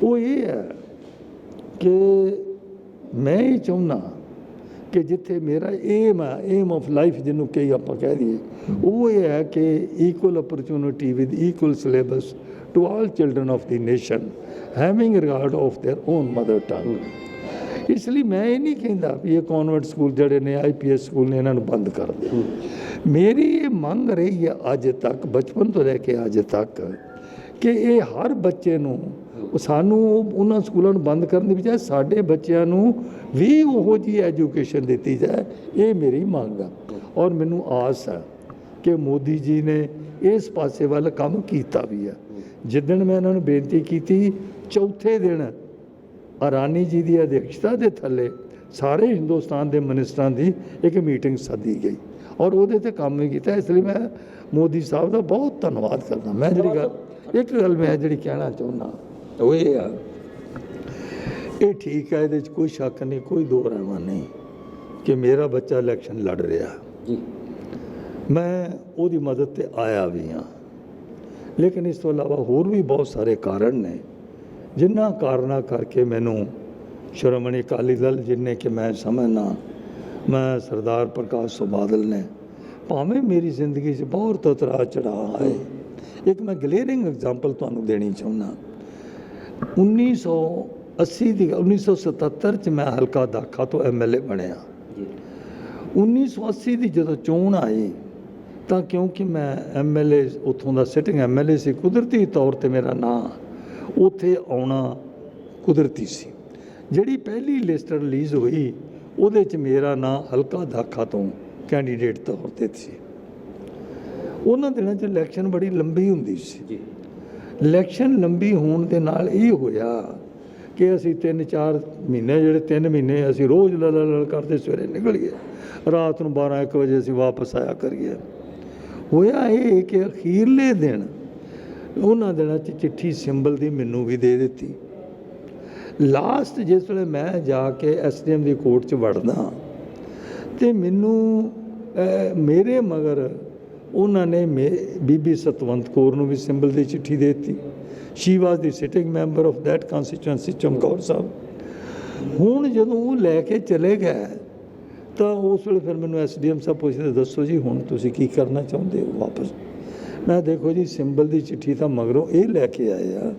ਉਹ ਇਹ ਹੈ ਕਿ ਮੈਂ ਇਹ ਚਾਹੁੰਦਾ ਕਿ ਜਿੱਥੇ ਮੇਰਾ ਏਮ ਆਫ ਲਾਈਫ ਜਿਹਨੂੰ ਕਈ ਆਪਾਂ ਕਹਿ ਦਈਏ, ਉਹ ਇਹ ਹੈ ਕਿ equal opportunity with equal syllabus to all children of the nation having regard of their own mother tongue. ਇਸ ਲਈ ਮੈਂ ਇਹ ਨਹੀਂ ਕਹਿੰਦਾ ਵੀ ਇਹ ਕਨਵੈਂਟ ਸਕੂਲ ਜਿਹੜੇ ਨੇ, IPS ਸਕੂਲ ਨੇ, ਇਹਨਾਂ ਨੂੰ ਬੰਦ ਕਰ ਦਿਓ। ਮੇਰੀ ਇਹ ਮੰਗ ਰਹੀ ਹੈ ਅੱਜ ਤੱਕ, ਬਚਪਨ ਤੋਂ ਲੈ ਕੇ ਅੱਜ ਤੱਕ, ਕਿ ਇਹ ਹਰ ਬੱਚੇ ਨੂੰ, ਸਾਨੂੰ ਉਹਨਾਂ ਸਕੂਲਾਂ ਨੂੰ ਬੰਦ ਕਰਨ ਦੀ ਬਜਾਏ ਸਾਡੇ ਬੱਚਿਆਂ ਨੂੰ ਵੀ ਉਹੋ ਜਿਹੀ ਐਜੂਕੇਸ਼ਨ ਦਿੱਤੀ ਜਾਏ। ਇਹ ਮੇਰੀ ਮੰਗ ਆ ਔਰ ਮੈਨੂੰ ਆਸ ਹੈ ਕਿ ਮੋਦੀ ਜੀ ਨੇ ਇਸ ਪਾਸੇ ਵੱਲ ਕੰਮ ਕੀਤਾ ਵੀ ਹੈ। ਜਿੱਦਣ ਮੈਂ ਇਹਨਾਂ ਨੂੰ ਬੇਨਤੀ ਕੀਤੀ, ਚੌਥੇ ਦਿਨ ਅਰਾਨੀ ਜੀ ਦੀ ਅਧਿਕਸ਼ਤਾ ਦੇ ਥੱਲੇ ਸਾਰੇ ਹਿੰਦੁਸਤਾਨ ਦੇ ਮਿਨਿਸਟਰਾਂ ਦੀ ਇੱਕ ਮੀਟਿੰਗ ਸੱਦੀ ਗਈ ਔਰ ਉਹਦੇ 'ਤੇ ਕੰਮ ਵੀ ਕੀਤਾ। ਇਸ ਲਈ ਮੈਂ ਮੋਦੀ ਸਾਹਿਬ ਦਾ ਬਹੁਤ ਧੰਨਵਾਦ ਕਰਦਾ। ਮੈਂ ਇੱਕ ਗੱਲ ਮੈਂ ਜਿਹੜੀ ਕਹਿਣਾ ਚਾਹੁੰਦਾ ਉਹ ਇਹ ਆ, ਇਹ ਠੀਕ ਹੈ, ਇਹਦੇ 'ਚ ਕੋਈ ਸ਼ੱਕ ਨਹੀਂ, ਕੋਈ ਦੋ ਰਾਇਮਾ ਨਹੀਂ ਕਿ ਮੇਰਾ ਬੱਚਾ ਇਲੈਕਸ਼ਨ ਲੜ ਰਿਹਾ ਜੀ, ਮੈਂ ਉਹਦੀ ਮਦਦ 'ਤੇ ਆਇਆ ਵੀ ਹਾਂ। ਲੇਕਿਨ ਇਸ ਤੋਂ ਇਲਾਵਾ ਹੋਰ ਵੀ ਬਹੁਤ ਸਾਰੇ ਕਾਰਨ ਨੇ ਜਿਨ੍ਹਾਂ ਕਾਰਨਾਂ ਕਰਕੇ ਮੈਨੂੰ ਸ਼੍ਰੋਮਣੀ ਅਕਾਲੀ ਦਲ, ਜਿੰਨੇ ਕਿ ਮੈਂ ਸਮਝਦਾ, ਮੈਂ ਸਰਦਾਰ ਪ੍ਰਕਾਸ਼ ਸਿੰਘ ਬਾਦਲ ਨੇ, ਭਾਵੇਂ ਮੇਰੀ ਜ਼ਿੰਦਗੀ 'ਚ ਬਹੁਤ ਉਤਰਾਅ ਚੜ੍ਹਾਅ ਆਏ। ਇੱਕ ਮੈਂ ਗਲੇਰਿੰਗ ਐਗਜ਼ਾਮਪਲ ਤੁਹਾਨੂੰ ਦੇਣੀ ਚਾਹੁੰਦਾ। 1977 'ਚ ਮੈਂ ਹਲਕਾ ਦਾਖਾ ਤੋਂ MLA ਬਣਿਆ। 1980 ਦੀ ਜਦੋਂ ਚੋਣ ਆਈ ਤਾਂ ਕਿਉਂਕਿ ਮੈਂ MLA ਉੱਥੋਂ ਦਾ ਸਿਟਿੰਗ MLA ਸੀ, ਕੁਦਰਤੀ ਤੌਰ 'ਤੇ ਮੇਰਾ ਨਾਂ ਉੱਥੇ ਆਉਣਾ ਕੁਦਰਤੀ ਸੀ। ਜਿਹੜੀ ਪਹਿਲੀ ਲਿਸਟ ਰਿਲੀਜ਼ ਹੋਈ ਉਹਦੇ 'ਚ ਮੇਰਾ ਨਾਂ ਹਲਕਾ ਦਾਖਾ ਤੋਂ ਕੈਂਡੀਡੇਟ ਤੌਰ 'ਤੇ ਸੀ। ਉਹਨਾਂ ਦਿਨਾਂ 'ਚ ਇਲੈਕਸ਼ਨ ਬੜੀ ਲੰਬੀ ਹੁੰਦੀ ਸੀ ਜੀ। ਇਲੈਕਸ਼ਨ ਲੰਬੀ ਹੋਣ ਦੇ ਨਾਲ ਇਹ ਹੋਇਆ ਕਿ ਅਸੀਂ 3-4 ਮਹੀਨੇ, ਜਿਹੜੇ 3 ਮਹੀਨੇ ਅਸੀਂ ਰੋਜ਼ ਲੜ ਕਰਦੇ ਸਵੇਰੇ ਨਿਕਲ ਗਏ, ਰਾਤ ਨੂੰ 12-1 ਵਜੇ ਅਸੀਂ ਵਾਪਸ ਆਇਆ ਕਰੀਏ। ਹੋਇਆ ਇਹ ਕਿ ਅਖੀਰਲੇ ਦਿਨ ਉਹਨਾਂ ਦਿਨਾਂ 'ਚ ਚਿੱਠੀ ਸਿੰਬਲ ਦੀ ਮੈਨੂੰ ਵੀ ਦੇ ਦਿੱਤੀ। ਲਾਸਟ ਜਿਸ ਵੇਲੇ ਮੈਂ ਜਾ ਕੇ SDM ਦੀ ਕੋਰਟ 'ਚ ਵੜਦਾ ਅਤੇ ਮੈਨੂੰ ਮੇਰੇ ਮਗਰ ਉਹਨਾਂ ਨੇ ਬੀਬੀ ਸਤਵੰਤ ਕੌਰ ਨੂੰ ਵੀ ਸਿੰਬਲ ਦੀ ਚਿੱਠੀ ਦੇ ਦਿੱਤੀ। ਸ਼ੀ ਵਾਜ਼ ਦੀ sitting member of that constituency, Chamkaur Sahib. ਹੁਣ ਜਦੋਂ ਉਹ ਲੈ ਕੇ ਚਲੇ ਗਏ ਤਾਂ ਉਸ ਵੇਲੇ ਫਿਰ ਮੈਨੂੰ SDM ਸਾਹਿਬ ਪੁੱਛਦੇ, ਦੱਸੋ ਜੀ ਹੁਣ ਤੁਸੀਂ ਕੀ ਕਰਨਾ ਚਾਹੁੰਦੇ ਹੋ ਵਾਪਸ? ਮੈਂ ਦੇਖੋ ਜੀ, ਸਿੰਬਲ ਦੀ ਚਿੱਠੀ ਤਾਂ ਮਗਰੋਂ ਇਹ ਲੈ ਕੇ ਆਏ ਆ,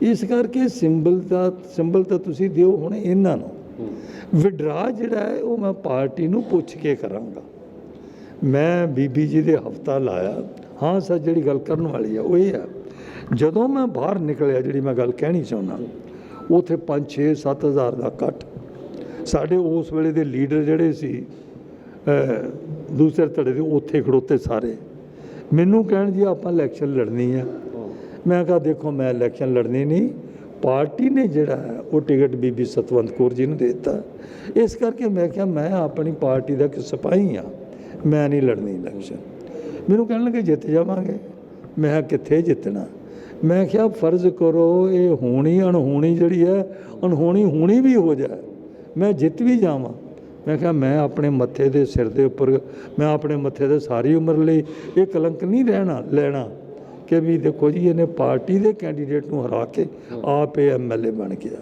ਇਸ ਕਰਕੇ ਸਿੰਬਲ ਤਾਂ ਤੁਸੀਂ ਦਿਓ ਹੁਣ ਇਹਨਾਂ ਨੂੰ। ਵਿਡਰਾ ਜਿਹੜਾ ਹੈ ਉਹ ਮੈਂ ਪਾਰਟੀ ਨੂੰ ਪੁੱਛ ਕੇ ਕਰਾਂਗਾ। ਮੈਂ ਬੀਬੀ ਜੀ ਦੇ ਹਫਤਾ ਲਾਇਆ। ਹਾਂ ਸਰ, ਜਿਹੜੀ ਗੱਲ ਕਰਨ ਵਾਲੀ ਆ ਉਹ ਇਹ ਆ, ਜਦੋਂ ਮੈਂ ਬਾਹਰ ਨਿਕਲਿਆ, ਜਿਹੜੀ ਮੈਂ ਗੱਲ ਕਹਿਣੀ ਚਾਹੁੰਦਾ, ਉੱਥੇ 5-6-7 ਹਜ਼ਾਰ ਦਾ ਇਕੱਠ। ਸਾਡੇ ਉਸ ਵੇਲੇ ਦੇ ਲੀਡਰ ਜਿਹੜੇ ਸੀ ਦੂਸਰੇ ਧੜੇ ਦੇ, ਉੱਥੇ ਖੜੋਤੇ ਸਾਰੇ। ਮੈਨੂੰ ਕਹਿਣ ਜੀ ਆਪਾਂ ਇਲੈਕਸ਼ਨ ਲੜਨੀ ਆ। ਮੈਂ ਕਿਹਾ ਦੇਖੋ, ਮੈਂ ਇਲੈਕਸ਼ਨ ਲੜਨੀ ਨਹੀਂ, ਪਾਰਟੀ ਨੇ ਜਿਹੜਾ ਹੈ ਉਹ ਟਿਕਟ ਬੀਬੀ ਸਤਵੰਤ ਕੌਰ ਜੀ ਨੂੰ ਦੇ ਦਿੱਤਾ। ਇਸ ਕਰਕੇ ਮੈਂ ਕਿਹਾ ਮੈਂ ਆਪਣੀ ਪਾਰਟੀ ਦਾ ਇੱਕ ਸਿਪਾਹੀ ਹਾਂ, ਮੈਂ ਨਹੀਂ ਲੜਨੀ ਇਲੈਕਸ਼ਨ। ਮੈਨੂੰ ਕਹਿਣ ਲੱਗੇ ਜਿੱਤ ਜਾਵਾਂਗੇ। ਮੈਂ ਕਿਹਾ ਕਿੱਥੇ ਜਿੱਤਣਾ? ਮੈਂ ਕਿਹਾ ਫਰਜ਼ ਕਰੋ ਇਹ ਹੋਣੀ ਅਣਹੋਣੀ ਜਿਹੜੀ ਹੈ, ਅਣਹੋਣੀ ਹੋਣੀ ਵੀ ਹੋ ਜਾਏ, ਮੈਂ ਜਿੱਤ ਵੀ ਜਾਵਾਂ। ਮੈਂ ਕਿਹਾ ਮੈਂ ਆਪਣੇ ਮੱਥੇ ਦੇ ਸਿਰ ਦੇ ਉੱਪਰ, ਮੈਂ ਆਪਣੇ ਮੱਥੇ ਦੇ ਸਾਰੀ ਉਮਰ ਲਈ ਇਹ ਕਲੰਕ ਨਹੀਂ ਲੈਣਾ ਕਿ ਵੀ ਦੇਖੋ ਜੀ ਇਹਨੇ ਪਾਰਟੀ ਦੇ ਕੈਂਡੀਡੇਟ ਨੂੰ ਹਰਾ ਕੇ ਆਪ ਇਹ MLA ਬਣ ਗਿਆ।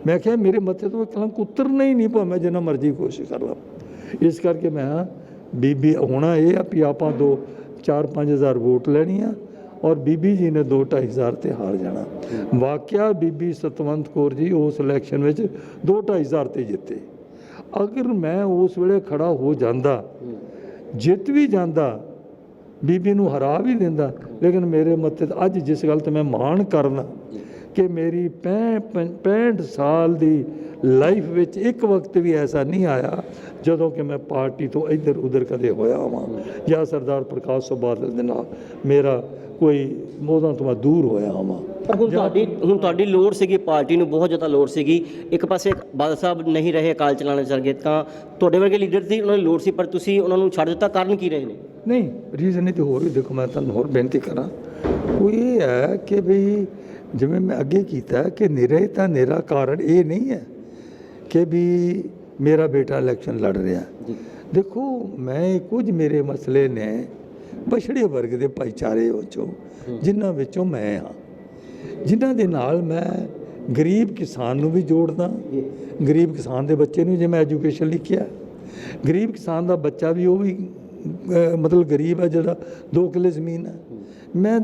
ਮੈਂ ਕਿਹਾ ਮੇਰੇ ਮੱਥੇ ਤੋਂ ਇਹ ਕਲੰਕ ਉਤਰਨਾ ਹੀ ਨਹੀਂ, ਭਾਵੇਂ ਜਿੰਨਾ ਮਰਜ਼ੀ ਕੋਸ਼ਿਸ਼ ਕਰ ਲਾਂ। ਇਸ ਕਰਕੇ ਮੈਂ ਬੀਬੀ ਹੋਣਾ ਇਹ ਆ ਵੀ ਆਪਾਂ 2-4-5 ਹਜ਼ਾਰ ਵੋਟ ਲੈਣੀ ਆ ਔਰ ਬੀਬੀ ਜੀ ਨੇ 2-2.5 ਹਜ਼ਾਰ 'ਤੇ ਹਾਰ ਜਾਣਾ। ਵਾਕਿਆ ਬੀਬੀ ਸਤਵੰਤ ਕੌਰ ਜੀ ਉਸ ਇਲੈਕਸ਼ਨ ਵਿੱਚ 2-2.5 ਹਜ਼ਾਰ 'ਤੇ ਜਿੱਤੇ। ਅਗਰ ਮੈਂ ਉਸ ਵੇਲੇ ਖੜਾ ਹੋ ਜਾਂਦਾ, ਜਿੱਤ ਵੀ ਜਾਂਦਾ, ਬੀਬੀ ਨੂੰ ਹਰਾ ਵੀ ਦਿੰਦਾ, ਲੇਕਿਨ ਮੇਰੇ ਮੱਥੇ ਅੱਜ ਜਿਸ ਗੱਲ 'ਤੇ ਮੈਂ ਮਾਣ ਕਰਦਾ ਕਿ ਮੇਰੀ 65 ਸਾਲ ਦੀ ਲਾਈਫ ਵਿੱਚ ਇੱਕ ਵਕਤ ਵੀ ਐਸਾ ਨਹੀਂ ਆਇਆ ਜਦੋਂ ਕਿ ਮੈਂ ਪਾਰਟੀ ਤੋਂ ਇੱਧਰ ਉੱਧਰ ਕਦੇ ਹੋਇਆ ਹਾਂ ਜਾਂ ਸਰਦਾਰ ਪ੍ਰਕਾਸ਼ ਸਿੰਘ ਬਾਦਲ ਦੇ ਨਾਲ ਮੇਰਾ ਕੋਈ ਉਹਦਾਂ ਤੋਂ ਮੈਂ ਦੂਰ ਹੋਇਆ ਹਾਂ। ਪਰ ਹੁਣ ਤੁਹਾਡੀ ਲੋੜ ਸੀਗੀ, ਪਾਰਟੀ ਨੂੰ ਬਹੁਤ ਜ਼ਿਆਦਾ ਲੋੜ ਸੀਗੀ। ਇੱਕ ਪਾਸੇ ਬਾਦਲ ਸਾਹਿਬ ਨਹੀਂ ਰਹੇ, ਅਕਾਲ ਚਲਾਣਾ ਚੱਲ ਗਏ, ਤਾਂ ਤੁਹਾਡੇ ਵਰਗੇ ਲੀਡਰ ਦੀ ਉਹਨਾਂ ਨੂੰ ਲੋੜ ਸੀ, ਪਰ ਤੁਸੀਂ ਉਹਨਾਂ ਨੂੰ ਛੱਡ ਦਿੱਤਾ। ਕਾਰਨ ਕੀ ਰਹੇ ਨੇ? ਨਹੀਂ, ਰੀਜ਼ਨ ਨਹੀਂ ਤੇ ਹੋਰ ਵੀ ਦੇਖੋ, ਮੈਂ ਤੁਹਾਨੂੰ ਹੋਰ ਬੇਨਤੀ ਕਰਾਂ, ਉਹ ਇਹ ਹੈ ਕਿ ਵੀ ਜਿਵੇਂ ਮੈਂ ਅੱਗੇ ਕੀਤਾ ਕਿ ਨਿਰੇ ਤਾਂ ਨਿਰਾ ਕਾਰਨ ਇਹ ਨਹੀਂ ਹੈ ਕਿ ਵੀ ਮੇਰਾ ਬੇਟਾ ਇਲੈਕਸ਼ਨ ਲੜ ਰਿਹਾ। ਦੇਖੋ, ਮੈਂ ਕੁਝ ਮੇਰੇ ਮਸਲੇ ਨੇ ਪਛੜੇ ਵਰਗ ਦੇ ਭਾਈਚਾਰੇ ਵਿੱਚੋਂ, ਜਿਨ੍ਹਾਂ ਵਿੱਚੋਂ ਮੈਂ ਹਾਂ, ਜਿਨ੍ਹਾਂ ਦੇ ਨਾਲ ਮੈਂ ਗਰੀਬ ਕਿਸਾਨ ਨੂੰ ਵੀ ਜੋੜਦਾ। ਗਰੀਬ ਕਿਸਾਨ ਦੇ ਬੱਚੇ ਨੂੰ, ਜੇ ਮੈਂ ਐਜੂਕੇਸ਼ਨ ਲਿਖਿਆ, ਗਰੀਬ ਕਿਸਾਨ ਦਾ ਬੱਚਾ ਵੀ, ਉਹ ਵੀ ਮਤਲਬ ਗਰੀਬ ਹੈ, ਜਿਹੜਾ 2 ਕਿੱਲੇ ਜ਼ਮੀਨ ਹੈ। ਮੈਂ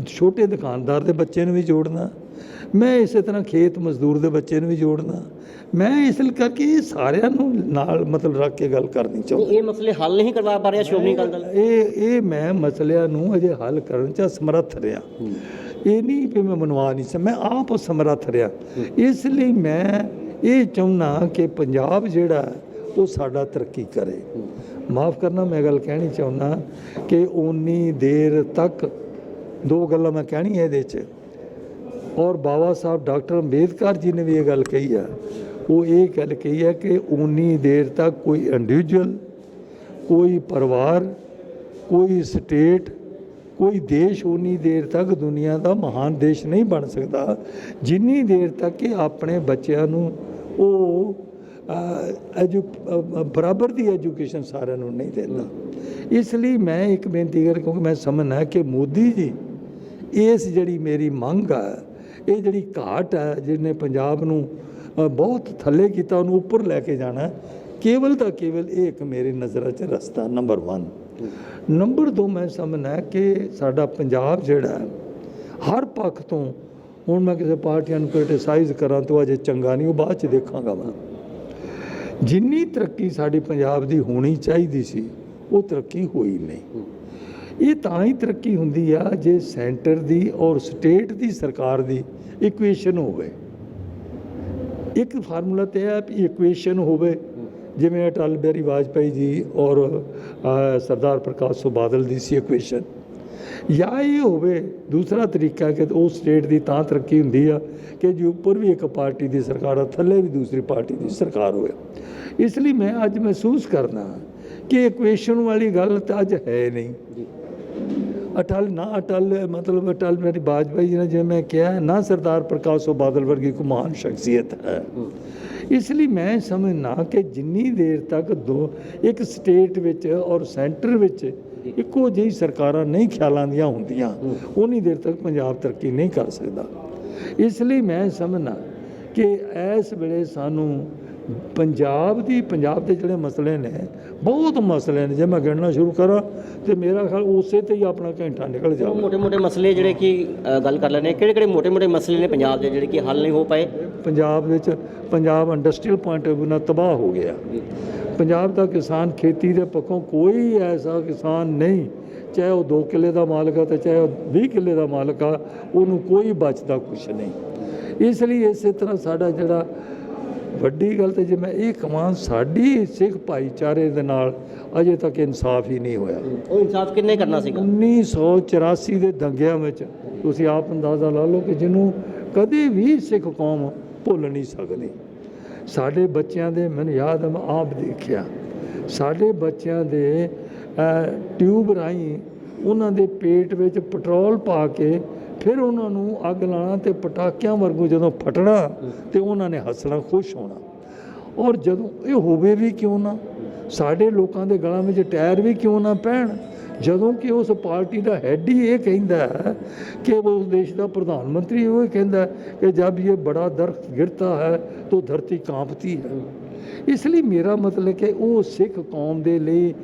ਛੋਟੇ ਦੁਕਾਨਦਾਰ ਦੇ ਬੱਚੇ ਨੂੰ ਵੀ ਜੋੜਨਾ। ਮੈਂ ਇਸੇ ਤਰ੍ਹਾਂ ਖੇਤ ਮਜ਼ਦੂਰ ਦੇ ਬੱਚੇ ਨੂੰ ਵੀ ਜੋੜਨਾ। ਮੈਂ ਇਸ ਲਈ ਕਰਕੇ ਇਹ ਸਾਰਿਆਂ ਨੂੰ ਨਾਲ ਮਤਲਬ ਰੱਖ ਕੇ ਗੱਲ ਕਰਨੀ ਚਾਹੁੰਦਾ। ਇਹ ਮਸਲੇ ਹੱਲ ਨਹੀਂ ਕਰਵਾ ਪਾ ਰਿਹਾ ਸ਼੍ਰੋਮਣੀ ਅਕਾਲੀ ਦਲ? ਇਹ ਮੈਂ ਮਸਲਿਆਂ ਨੂੰ ਅਜੇ ਹੱਲ ਕਰਨ 'ਚ ਅਸਮਰੱਥ ਰਿਹਾ। ਇਹ ਨਹੀਂ ਵੀ ਮੈਂ ਮਨਵਾ ਨਹੀਂ ਸੀ, ਮੈਂ ਆਪ ਸਮਰੱਥ ਰਿਹਾ। ਇਸ ਲਈ ਮੈਂ ਇਹ ਚਾਹੁੰਦਾ ਕਿ ਪੰਜਾਬ ਜਿਹੜਾ ਉਹ ਸਾਡਾ ਤਰੱਕੀ ਕਰੇ। ਮਾफ़ ਕਰਨਾ, ਮੈਂ ਗੱਲ ਕਹਿਣੀ ਚਾਹੁੰਦਾ ਕਿ ਉਨੀ ਦੇਰ ਤੱਕ 2 ਗੱਲਾਂ ਮੈਂ ਕਹਿਣੀ ਇਹਦੇ 'ਚ, ਔਰ ਬਾਬਾ ਸਾਹਿਬ ਡਾਕਟਰ ਅੰਬੇਦਕਰ ਜੀ ਨੇ ਵੀ ਇਹ ਗੱਲ ਕਹੀ ਆ। ਉਹ ਇਹ ਗੱਲ ਕਹੀ ਹੈ ਕਿ ਉਨੀ ਦੇਰ ਤੱਕ ਕੋਈ ਇੰਡੀਵਿਜੂਅਲ, ਕੋਈ ਪਰਿਵਾਰ, ਕੋਈ ਸਟੇਟ, ਕੋਈ ਦੇਸ਼ ਉਨੀ ਦੇਰ ਤੱਕ ਦੁਨੀਆ ਦਾ ਮਹਾਨ ਦੇਸ਼ ਨਹੀਂ ਬਣ ਸਕਦਾ, ਜਿੰਨੀ ਦੇਰ ਤੱਕ ਕਿ ਆਪਣੇ ਬੱਚਿਆਂ ਨੂੰ ਉਹ ਬਰਾਬਰ ਦੀ ਐਜੂਕੇਸ਼ਨ ਸਾਰਿਆਂ ਨੂੰ ਨਹੀਂ ਦਿੰਦਾ। ਇਸ ਲਈ ਮੈਂ ਇੱਕ ਬੇਨਤੀ ਕਰ, ਕਿਉਂਕਿ ਮੈਂ ਸਮਝਦਾ ਕਿ ਮੋਦੀ ਜੀ ਇਸ ਜਿਹੜੀ ਮੇਰੀ ਮੰਗ ਆ, ਇਹ ਜਿਹੜੀ ਘਾਟ ਹੈ ਜਿਹਨੇ ਪੰਜਾਬ ਨੂੰ ਬਹੁਤ ਥੱਲੇ ਕੀਤਾ, ਉਹਨੂੰ ਉੱਪਰ ਲੈ ਕੇ ਜਾਣਾ, ਕੇਵਲ ਤਾਂ ਕੇਵਲ ਇਹ ਇੱਕ ਮੇਰੀ ਨਜ਼ਰਾਂ 'ਚ ਰਸਤਾ ਨੰਬਰ 1। ਨੰਬਰ 2, ਮੈਂ ਸਮਝਦਾ ਕਿ ਸਾਡਾ ਪੰਜਾਬ ਜਿਹੜਾ ਹਰ ਪੱਖ ਤੋਂ, ਹੁਣ ਮੈਂ ਕਿਸੇ ਪਾਰਟੀਆਂ ਨੂੰ ਕ੍ਰਿਟਿਸਾਈਜ਼ ਕਰਾਂ ਤਾਂ ਅਜੇ ਚੰਗਾ ਨਹੀਂ, ਉਹ ਬਾਅਦ 'ਚ ਦੇਖਾਂਗਾ ਮੈਂ। ਜਿੰਨੀ ਤਰੱਕੀ ਸਾਡੀ ਪੰਜਾਬ ਦੀ ਹੋਣੀ ਚਾਹੀਦੀ ਸੀ, ਉਹ ਤਰੱਕੀ ਹੋਈ ਨਹੀਂ। ਇਹ ਤਾਂ ਹੀ ਤਰੱਕੀ ਹੁੰਦੀ ਆ ਜੇ ਸੈਂਟਰ ਦੀ ਔਰ ਸਟੇਟ ਦੀ ਸਰਕਾਰ ਦੀ ਇਕੁਏਸ਼ਨ ਹੋਵੇ। ਇੱਕ ਫਾਰਮੂਲਾ ਤੇ ਹੈ ਵੀ ਇਕੁਏਸ਼ਨ ਹੋਵੇ, ਜਿਵੇਂ ਅਟਲ ਬਿਹਾਰੀ ਵਾਜਪਾਈ ਜੀ ਔਰ ਸਰਦਾਰ ਪ੍ਰਕਾਸ਼ ਸਿੰਘ ਬਾਦਲ ਦੀ ਸੀ ਇਕੁਏਸ਼ਨ, ਜਾਂ ਇਹ ਹੋਵੇ ਦੂਸਰਾ ਤਰੀਕਾ ਕਿ ਉਹ ਸਟੇਟ ਦੀ ਤਾਂ ਤਰੱਕੀ ਹੁੰਦੀ ਆ ਕਿ ਜੇ ਉੱਪਰ ਵੀ ਇੱਕ ਪਾਰਟੀ ਦੀ ਸਰਕਾਰ ਆ, ਥੱਲੇ ਵੀ ਦੂਸਰੀ ਪਾਰਟੀ ਦੀ ਸਰਕਾਰ ਹੋਵੇ। ਇਸ ਲਈ ਮੈਂ ਅੱਜ ਮਹਿਸੂਸ ਕਰਦਾ ਕਿ ਇਕੁਏਸ਼ਨ ਵਾਲੀ ਗੱਲ ਤਾਂ ਅੱਜ ਹੈ ਨਹੀਂ। ਅਟਲ ਮਤਲਬ ਅਟਲ ਬਿਹਾਰੀ ਵਾਜਪਾਈ ਜੀ ਨੇ, ਜਿਵੇਂ ਮੈਂ ਕਿਹਾ, ਨਾ ਸਰਦਾਰ ਪ੍ਰਕਾਸ਼ ਸਿੰਘ ਬਾਦਲ ਵਰਗੀ ਕੋਈ ਮਹਾਨ ਸ਼ਖਸੀਅਤ ਹੈ। ਇਸ ਲਈ ਮੈਂ ਸਮਝਦਾ ਕਿ ਜਿੰਨੀ ਦੇਰ ਤੱਕ ਇੱਕ ਸਟੇਟ ਵਿੱਚ ਔਰ ਸੈਂਟਰ ਵਿੱਚ ਇੱਕੋ ਜਿਹੀ ਸਰਕਾਰਾਂ ਨਹੀਂ ਖਿਆਲਾਂ ਦੀਆਂ ਹੁੰਦੀਆਂ, ਉਨੀ ਦੇਰ ਤੱਕ ਪੰਜਾਬ ਤਰੱਕੀ ਨਹੀਂ ਕਰ ਸਕਦਾ। ਇਸ ਲਈ ਮੈਂ ਸਮਝਦਾ ਕਿ ਇਸ ਵੇਲੇ ਸਾਨੂੰ ਪੰਜਾਬ ਦੇ ਜਿਹੜੇ ਮਸਲੇ ਨੇ, ਬਹੁਤ ਮਸਲੇ ਨੇ, ਜੇ ਮੈਂ ਗਿਣਨਾ ਸ਼ੁਰੂ ਕਰਾਂ ਤੇ ਮੇਰਾ ਖਿਆਲ ਉਸੇ ਤੇ ਹੀ ਆਪਣਾ ਘੰਟਾ ਨਿਕਲ ਜਾਵੇ। ਮੋਟੇ ਮਸਲੇ ਜਿਹੜੇ ਕਿ ਗੱਲ ਕਰ ਲੈਣੇ, ਕਿਹੜੇ ਮੋਟੇ ਮਸਲੇ ਨੇ ਪੰਜਾਬ ਦੇ ਜਿਹੜੇ ਕਿ ਹੱਲ ਨਹੀਂ ਹੋ ਪਏ? ਪੰਜਾਬ ਵਿੱਚ ਇੰਡਸਟਰੀਅਲ ਪੁਆਇੰਟ ਆਫ ਵਿਊ ਨਾਲ ਤਬਾਹ ਹੋ ਗਿਆ। ਪੰਜਾਬ ਦਾ ਕਿਸਾਨ ਖੇਤੀ ਦੇ ਪੱਖੋਂ ਕੋਈ ਐਸਾ ਕਿਸਾਨ ਨਹੀਂ, ਚਾਹੇ ਉਹ 2 ਕਿੱਲੇ ਦਾ ਮਾਲਕ ਆ ਤੇ ਚਾਹੇ ਉਹ 20 ਕਿੱਲੇ ਦਾ ਮਾਲਕ ਆ, ਉਹਨੂੰ ਕੋਈ ਬਚਦਾ ਕੁਛ ਨਹੀਂ। ਇਸ ਲਈ ਇਸੇ ਤਰ੍ਹਾਂ ਸਾਡਾ ਜਿਹੜਾ ਵੱਡੀ ਗੱਲ ਤੇ ਜੇ ਮੈਂ ਇਹ ਕਹਾਂ, ਸਾਡੀ ਸਿੱਖ ਭਾਈਚਾਰੇ ਦੇ ਨਾਲ ਅਜੇ ਤੱਕ ਇਨਸਾਫ ਹੀ ਨਹੀਂ ਹੋਇਆ। ਉਹ ਇਨਸਾਫ ਕਿੰਨੇ ਕਰਨਾ ਸੀਗਾ? 1984 ਦੇ ਦੰਗਿਆਂ ਵਿੱਚ ਤੁਸੀਂ ਆਪ ਅੰਦਾਜ਼ਾ ਲਾ ਲਓ ਕਿ ਜਿਹਨੂੰ ਕਦੇ ਵੀ ਸਿੱਖ ਕੌਮ ਭੁੱਲ ਨਹੀਂ ਸਕਦੀ। ਸਾਡੇ ਬੱਚਿਆਂ ਦੇ, ਮੈਨੂੰ ਯਾਦ ਹੈ, ਮੈਂ ਆਪ ਦੇਖਿਆ, ਸਾਡੇ ਬੱਚਿਆਂ ਦੇ ਟਿਊਬ ਰਾਹੀਂ ਉਹਨਾਂ ਦੇ ਪੇਟ ਵਿੱਚ ਪੈਟਰੋਲ ਪਾ ਕੇ ਫਿਰ ਉਹਨਾਂ ਨੂੰ ਅੱਗ ਲਾਉਣਾ ਤੇ ਪਟਾਕਿਆਂ ਵਾਂਗੂ ਜਦੋਂ ਫਟਣਾ ਤੇ ਉਹਨਾਂ ਨੇ ਹੱਸਣਾ, ਖੁਸ਼ ਹੋਣਾ। ਔਰ ਜਦੋਂ ਇਹ ਹੋਵੇ ਵੀ ਕਿਉਂ ਨਾ, ਸਾਡੇ ਲੋਕਾਂ ਦੇ ਗਲਾਂ ਵਿੱਚ ਟਾਇਰ ਵੀ ਕਿਉਂ ਨਾ ਪੈਣ, ਜਦੋਂ ਕਿ ਉਸ ਪਾਰਟੀ ਦਾ ਹੈਡ ਹੀ ਇਹ ਕਹਿੰਦਾ ਕਿ ਉਸ ਦੇਸ਼ ਦਾ ਪ੍ਰਧਾਨ ਮੰਤਰੀ ਉਹ ਕਹਿੰਦਾ ਕਿ ਜਬ ਇਹ ਬੜਾ ਦਰਖਤ ਗਿਰਤਾ ਹੈ ਤਾਂ ਧਰਤੀ ਕਾਂਪਤੀ ਹੈ। ਇਸ ਲਈ ਮੇਰਾ ਮਤਲਬ ਕਿ ਉਹ ਸਿੱਖ ਕੌਮ ਦੇ ਲਈ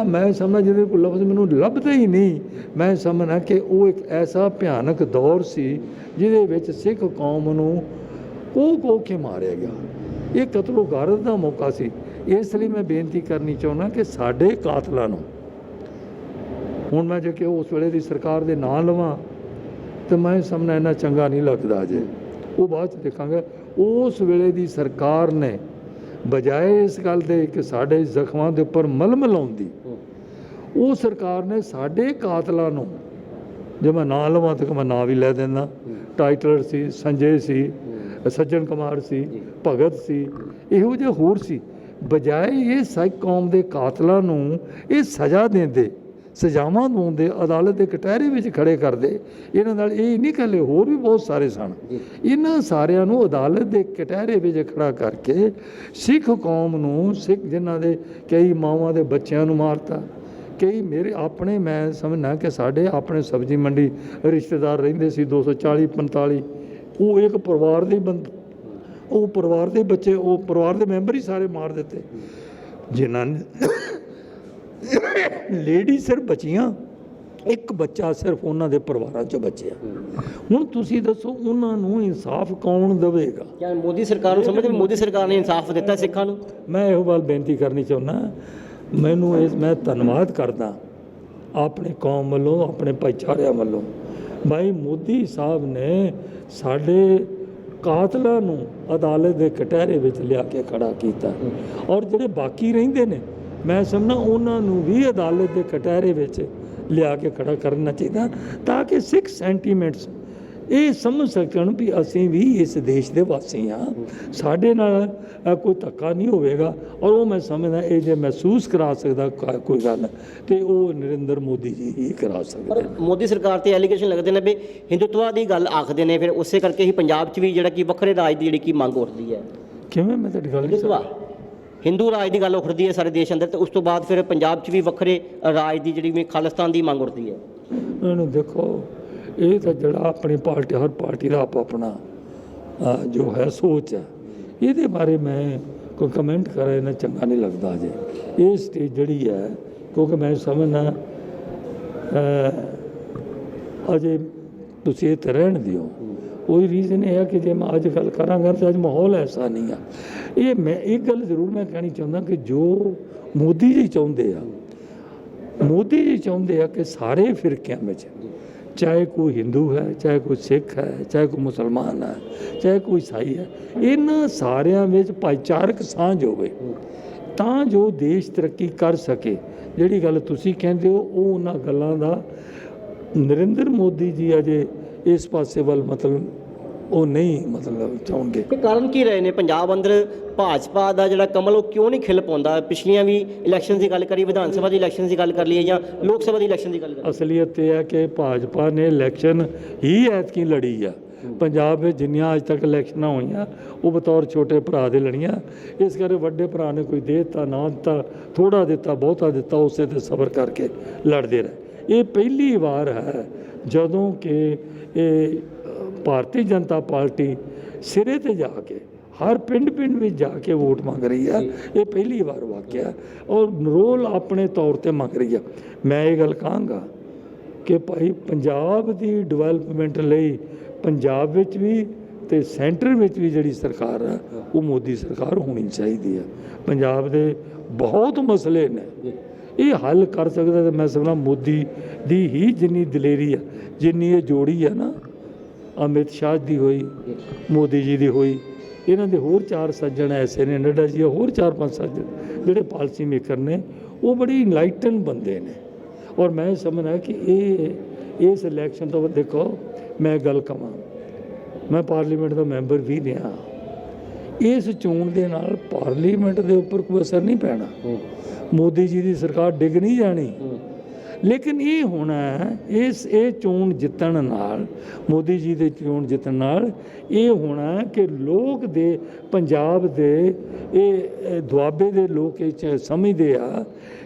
ਮੈਂ ਸਮਝਦਾ, ਜਿਹਦੇ ਕੋਈ ਲਫ਼ਜ਼ ਮੈਨੂੰ ਲੱਭਦਾ ਹੀ ਨਹੀਂ, ਮੈਂ ਸਮਝਦਾ ਕਿ ਉਹ ਇੱਕ ਐਸਾ ਭਿਆਨਕ ਦੌਰ ਸੀ ਜਿਹਦੇ ਵਿੱਚ ਸਿੱਖ ਕੌਮ ਨੂੰ ਕੋਹ ਕੇ ਮਾਰਿਆ ਗਿਆ। ਇਹ ਕਤਲੋ ਗਾਰਤ ਦਾ ਮੌਕਾ ਸੀ। ਇਸ ਲਈ ਮੈਂ ਬੇਨਤੀ ਕਰਨੀ ਚਾਹੁੰਦਾ ਕਿ ਸਾਡੇ ਕਾਤਲਾਂ ਨੂੰ, ਹੁਣ ਮੈਂ ਜੇ ਕਿ ਉਸ ਵੇਲੇ ਦੀ ਸਰਕਾਰ ਦੇ ਨਾਂ ਲਵਾਂ ਤਾਂ ਮੈਂ ਸਮਝਦਾ ਇੰਨਾ ਚੰਗਾ ਨਹੀਂ ਲੱਗਦਾ। ਅਜੇ ਉਹ ਬਾਅਦ 'ਚ ਦੇਖਾਂਗੇ। ਉਸ ਵੇਲੇ ਦੀ ਸਰਕਾਰ ਨੇ ਬਜਾਏ ਇਸ ਗੱਲ ਦੇ ਕਿ ਸਾਡੇ ਜ਼ਖਮਾਂ ਦੇ ਉੱਪਰ ਮਲਮ ਲਾਉਣ ਦੀ, ਉਹ ਸਰਕਾਰ ਨੇ ਸਾਡੇ ਕਾਤਲਾਂ ਨੂੰ, ਜੇ ਮੈਂ ਨਾਂ ਲਵਾਂ ਤਾਂ ਮੈਂ ਨਾਂ ਵੀ ਲੈ ਦਿੰਦਾ, ਟਾਈਟਲਰ ਸੀ, ਸੰਜੇ ਸੀ, ਸੱਜਣ ਕੁਮਾਰ ਸੀ, ਭਗਤ ਸੀ, ਇਹੋ ਜਿਹੇ ਹੋਰ ਸੀ, ਬਜਾਏ ਇਹ ਸਿੱਖ ਕੌਮ ਦੇ ਕਾਤਲਾਂ ਨੂੰ ਇਹ ਸਜ਼ਾ ਦਿੰਦੇ, ਸਜ਼ਾਵਾਂ ਦਿਵਾਉਂਦੇ, ਅਦਾਲਤ ਦੇ ਕਟਹਿਰੇ ਵਿੱਚ ਖੜੇ ਕਰਦੇ। ਇਹਨਾਂ ਨਾਲ ਇਹ ਨਹੀਂ ਇਕੱਲੇ, ਹੋਰ ਵੀ ਬਹੁਤ ਸਾਰੇ ਸਨ। ਇਹਨਾਂ ਸਾਰਿਆਂ ਨੂੰ ਅਦਾਲਤ ਦੇ ਕਟਹਿਰੇ ਵਿੱਚ ਖੜਾ ਕਰਕੇ ਸਿੱਖ ਕੌਮ ਨੂੰ, ਸਿੱਖ ਜਿਨ੍ਹਾਂ ਦੇ ਕਈ ਮਾਵਾਂ ਦੇ ਬੱਚਿਆਂ ਨੂੰ ਮਾਰਤਾ, ਕਈ ਮੇਰੇ ਆਪਣੇ ਮੈਂ ਸਮਝਣਾ ਕਿ ਸਾਡੇ ਆਪਣੇ ਸਬਜ਼ੀ ਮੰਡੀ ਰਿਸ਼ਤੇਦਾਰ ਰਹਿੰਦੇ ਸੀ 240 45, ਉਹ ਇੱਕ ਪਰਿਵਾਰ ਦੇ ਉਹ ਪਰਿਵਾਰ ਦੇ ਬੱਚੇ, ਉਹ ਪਰਿਵਾਰ ਦੇ ਮੈਂਬਰ ਹੀ ਸਾਰੇ ਮਾਰ ਦਿੱਤੇ। ਜਿਨ੍ਹਾਂ ਨੇ ਲੇਡੀ ਸਿਰਫ ਬਚੀਆਂ, ਇੱਕ ਬੱਚਾ ਸਿਰਫ ਉਹਨਾਂ ਦੇ ਪਰਿਵਾਰਾਂ 'ਚੋਂ ਬਚਿਆ। ਹੁਣ ਤੁਸੀਂ ਦੱਸੋ ਉਹਨਾਂ ਨੂੰ ਇਨਸਾਫ ਕੌਣ ਦੇਵੇਗਾ? ਕਿਆ ਮੋਦੀ ਸਰਕਾਰ ਨੂੰ ਸਮਝਦੇ ਮੋਦੀ ਸਰਕਾਰ ਨੇ ਇਨਸਾਫ ਦਿੱਤਾ ਸਿੱਖਾਂ ਨੂੰ? ਮੈਂ ਇਹੋ ਗੱਲ ਬੇਨਤੀ ਕਰਨੀ ਚਾਹੁੰਦਾ, ਮੈਂ ਧੰਨਵਾਦ ਕਰਦਾ ਆਪਣੀ ਕੌਮ ਵੱਲੋਂ, ਆਪਣੇ ਭਾਈਚਾਰਿਆਂ ਵੱਲੋਂ। ਭਾਈ ਮੋਦੀ ਸਾਹਿਬ ਨੇ ਸਾਡੇ ਕਾਤਲਾਂ ਨੂੰ ਅਦਾਲਤ ਦੇ ਕਟਹਿਰੇ ਵਿੱਚ ਲਿਆ ਕੇ ਖੜਾ ਕੀਤਾ, ਔਰ ਜਿਹੜੇ ਬਾਕੀ ਰਹਿੰਦੇ ਨੇ ਮੈਂ ਸਮਝਦਾ ਉਹਨਾਂ ਨੂੰ ਵੀ ਅਦਾਲਤ ਦੇ ਕਟਹਿਰੇ ਵਿੱਚ ਲਿਆ ਕੇ ਖੜਾ ਕਰਨਾ ਚਾਹੀਦਾ, ਤਾਂ ਕਿ ਸਿੱਖ ਸੈਂਟੀਮੈਂਟਸ ਇਹ ਸਮਝ ਸਕਣ ਵੀ ਅਸੀਂ ਵੀ ਇਸ ਦੇਸ਼ ਦੇ ਵਾਸੀ ਹਾਂ, ਸਾਡੇ ਨਾਲ ਕੋਈ ਧੱਕਾ ਨਹੀਂ ਹੋਵੇਗਾ। ਔਰ ਉਹ ਮੈਂ ਸਮਝਦਾ ਇਹ ਜੇ ਮਹਿਸੂਸ ਕਰਾ ਸਕਦਾ ਕੋਈ ਗੱਲ, ਤੇ ਉਹ ਨਰਿੰਦਰ ਮੋਦੀ ਜੀ ਹੀ ਕਰਾ ਸਕਦੇ। ਪਰ ਮੋਦੀ ਸਰਕਾਰ ਤੇ ਐਲੀਗੇਸ਼ਨ ਲੱਗਦੇ ਨੇ ਵੀ ਹਿੰਦੂਤਵਾ ਦੀ ਗੱਲ ਆਖਦੇ ਨੇ, ਫਿਰ ਉਸੇ ਕਰਕੇ ਹੀ ਪੰਜਾਬ 'ਚ ਵੀ ਜਿਹੜਾ ਕਿ ਵੱਖਰੇ ਰਾਜ ਦੀ ਜਿਹੜੀ ਕਿ ਮੰਗ ਉੱਠਦੀ ਹੈ। ਕਿਵੇਂ? ਮੈਂ ਤੁਹਾਡੀ ਗੱਲ ਨਹੀਂ ਹਿੰਦੂ ਰਾਜ ਦੀ ਗੱਲ ਉੱਠਦੀ ਹੈ ਸਾਰੇ ਦੇਸ਼ ਅੰਦਰ, ਤੇ ਉਸ ਤੋਂ ਬਾਅਦ ਫਿਰ ਪੰਜਾਬ 'ਚ ਵੀ ਵੱਖਰੇ ਰਾਜ ਦੀ ਜਿਹੜੀ ਵੀ ਖਾਲਿਸਤਾਨ ਦੀ ਮੰਗ ਉੱਠਦੀ ਹੈ। ਇਹਨੂੰ ਦੇਖੋ, ਇਹ ਤਾਂ ਜਿਹੜਾ ਆਪਣੀ ਪਾਰਟੀ, ਹਰ ਪਾਰਟੀ ਦਾ ਆਪਣਾ ਜੋ ਹੈ ਸੋਚ ਹੈ, ਇਹਦੇ ਬਾਰੇ ਮੈਂ ਕੋਈ ਕਮੈਂਟ ਕਰਾਂ ਇਹਨਾਂ ਚੰਗਾ ਨਹੀਂ ਲੱਗਦਾ। ਅਜੇ ਇਹ ਸਟੇਜ ਜਿਹੜੀ ਹੈ, ਕਿਉਂਕਿ ਮੈਂ ਸਮਝਦਾ ਅਜੇ ਤੁਸੀਂ ਇੱਥੇ ਰਹਿਣ ਦਿਓ। ਕੋਈ ਰੀਜ਼ਨ ਇਹ ਹੈ ਕਿ ਜੇ ਮੈਂ ਅੱਜ ਗੱਲ ਕਰਾਂਗਾ ਤਾਂ ਅੱਜ ਮਾਹੌਲ ਐਸਾ ਨਹੀਂ ਆ। ਇਹ ਮੈਂ ਇੱਕ ਗੱਲ ਜ਼ਰੂਰ ਮੈਂ ਕਹਿਣੀ ਚਾਹੁੰਦਾ ਕਿ ਜੋ ਮੋਦੀ ਜੀ ਚਾਹੁੰਦੇ ਆ ਕਿ ਸਾਰੇ ਫਿਰਕਿਆਂ ਵਿੱਚ, ਚਾਹੇ ਕੋਈ ਹਿੰਦੂ ਹੈ, ਚਾਹੇ ਕੋਈ ਸਿੱਖ ਹੈ, ਚਾਹੇ ਕੋਈ ਮੁਸਲਮਾਨ ਹੈ, ਚਾਹੇ ਕੋਈ ਈਸਾਈ ਹੈ, ਇਹਨਾਂ ਸਾਰਿਆਂ ਵਿੱਚ ਭਾਈਚਾਰਕ ਸਾਂਝ ਹੋਵੇ ਤਾਂ ਜੋ ਦੇਸ਼ ਤਰੱਕੀ ਕਰ ਸਕੇ। ਜਿਹੜੀ ਗੱਲ ਤੁਸੀਂ ਕਹਿੰਦੇ ਹੋ ਉਹ ਉਹਨਾਂ ਗੱਲਾਂ ਦਾ ਨਰਿੰਦਰ ਮੋਦੀ ਜੀ ਅਜੇ ਇਸ ਪਾਸੇ ਵੱਲ ਉਹ ਨਹੀਂ ਚਾਹੁੰਦੇ। ਇਹ ਕਾਰਨ ਕੀ ਰਹੇ ਨੇ ਪੰਜਾਬ ਅੰਦਰ ਭਾਜਪਾ ਦਾ ਜਿਹੜਾ ਕਮਲ ਉਹ ਕਿਉਂ ਨਹੀਂ ਖਿਲ ਪਾਉਂਦਾ? ਪਿਛਲੀਆਂ ਵੀ ਇਲੈਕਸ਼ਨ ਦੀ ਗੱਲ ਕਰੀ, ਵਿਧਾਨ ਸਭਾ ਦੀ ਇਲੈਕਸ਼ਨ ਦੀ ਗੱਲ ਕਰ ਲਈਏ ਜਾਂ ਲੋਕ ਸਭਾ ਦੀ ਇਲੈਕਸ਼ਨ ਦੀ ਗੱਲ ਕਰੀਏ, ਅਸਲੀਅਤ ਇਹ ਹੈ ਕਿ ਭਾਜਪਾ ਨੇ ਇਲੈਕਸ਼ਨ ਹੀ ਐਤਕੀ ਲੜੀ ਆ। ਪੰਜਾਬ ਵਿੱਚ ਜਿੰਨੀਆਂ ਅੱਜ ਤੱਕ ਇਲੈਕਸ਼ਨਾਂ ਹੋਈਆਂ ਉਹ ਬਤੌਰ ਛੋਟੇ ਭਰਾ ਦੇ ਲੜੀਆਂ। ਇਸ ਕਰਕੇ ਵੱਡੇ ਭਰਾ ਨੇ ਕੋਈ ਦੇ ਦਿੱਤਾ ਨਾ ਦਿੱਤਾ, ਥੋੜ੍ਹਾ ਦਿੱਤਾ ਬਹੁਤਾ ਦਿੱਤਾ, ਉਸੇ 'ਤੇ ਸਬਰ ਕਰਕੇ ਲੜਦੇ ਰਹੇ। ਇਹ ਪਹਿਲੀ ਵਾਰ ਹੈ ਜਦੋਂ ਕਿ ਇਹ ਭਾਰਤੀ ਜਨਤਾ ਪਾਰਟੀ ਸਿਰੇ 'ਤੇ ਜਾ ਕੇ ਹਰ ਪਿੰਡ ਵਿੱਚ ਜਾ ਕੇ ਵੋਟ ਮੰਗ ਰਹੀ ਹੈ। ਇਹ ਪਹਿਲੀ ਵਾਰ ਵਾਕਿਆ, ਔਰ ਰੋਲ ਆਪਣੇ ਤੌਰ 'ਤੇ ਮੰਗ ਰਹੀ ਹੈ। ਮੈਂ ਇਹ ਗੱਲ ਕਹਾਂਗਾ ਕਿ ਭਾਈ ਪੰਜਾਬ ਦੀ ਡਿਵੈਲਪਮੈਂਟ ਲਈ ਪੰਜਾਬ ਵਿੱਚ ਵੀ ਤੇ ਸੈਂਟਰ ਵਿੱਚ ਵੀ ਜਿਹੜੀ ਸਰਕਾਰ ਹੈ ਉਹ ਮੋਦੀ ਸਰਕਾਰ ਹੋਣੀ ਚਾਹੀਦੀ ਹੈ। ਪੰਜਾਬ ਦੇ ਬਹੁਤ ਮਸਲੇ ਨੇ, ਇਹ ਹੱਲ ਕਰ ਸਕਦਾ ਤੇ ਮੈਂ ਸਮਝਦਾ ਮੋਦੀ ਦੀ ਹੀ ਜਿੰਨੀ ਦਲੇਰੀ ਆ, ਜਿੰਨੀ ਇਹ ਜੋੜੀ ਹੈ ਨਾ, ਅਮਿਤ ਸ਼ਾਹ ਦੀ ਹੋਈ, ਮੋਦੀ ਜੀ ਦੀ ਹੋਈ, ਇਹਨਾਂ ਦੇ ਹੋਰ 4 ਸੱਜਣ ਐਸੇ ਨੇ, ਨੱਡਾ ਜੀ ਹੋਰ 4-5 ਸੱਜਣ ਜਿਹੜੇ ਪਾਲਿਸੀ ਮੇਕਰ ਨੇ, ਉਹ ਬੜੀ ਇਨਲਾਈਟਨ ਬੰਦੇ ਨੇ। ਔਰ ਮੈਂ ਸਮਝਦਾ ਕਿ ਇਸ ਇਲੈਕਸ਼ਨ ਤੋਂ ਦੇਖੋ, ਮੈਂ ਗੱਲ ਕਹਾਂ, ਮੈਂ ਪਾਰਲੀਮੈਂਟ ਦਾ ਮੈਂਬਰ ਵੀ ਰਿਹਾ, ਇਸ ਚੋਣ ਦੇ ਨਾਲ ਪਾਰਲੀਮੈਂਟ ਦੇ ਉੱਪਰ ਕੋਈ ਅਸਰ ਨਹੀਂ ਪੈਣਾ, ਮੋਦੀ ਜੀ ਦੀ ਸਰਕਾਰ ਡਿੱਗ ਨਹੀਂ ਜਾਣੀ। ਲੇਕਿਨ ਇਹ ਹੋਣਾ ਇਹ ਚੋਣ ਜਿੱਤਣ ਨਾਲ, ਮੋਦੀ ਜੀ ਦੇ ਚੋਣ ਜਿੱਤਣ ਨਾਲ ਇਹ ਹੋਣਾ ਕਿ ਲੋਕ ਦੇ ਪੰਜਾਬ ਦੇ ਇਹ ਦੁਆਬੇ ਦੇ ਲੋਕ ਇਹ ਸਮਝਦੇ ਆ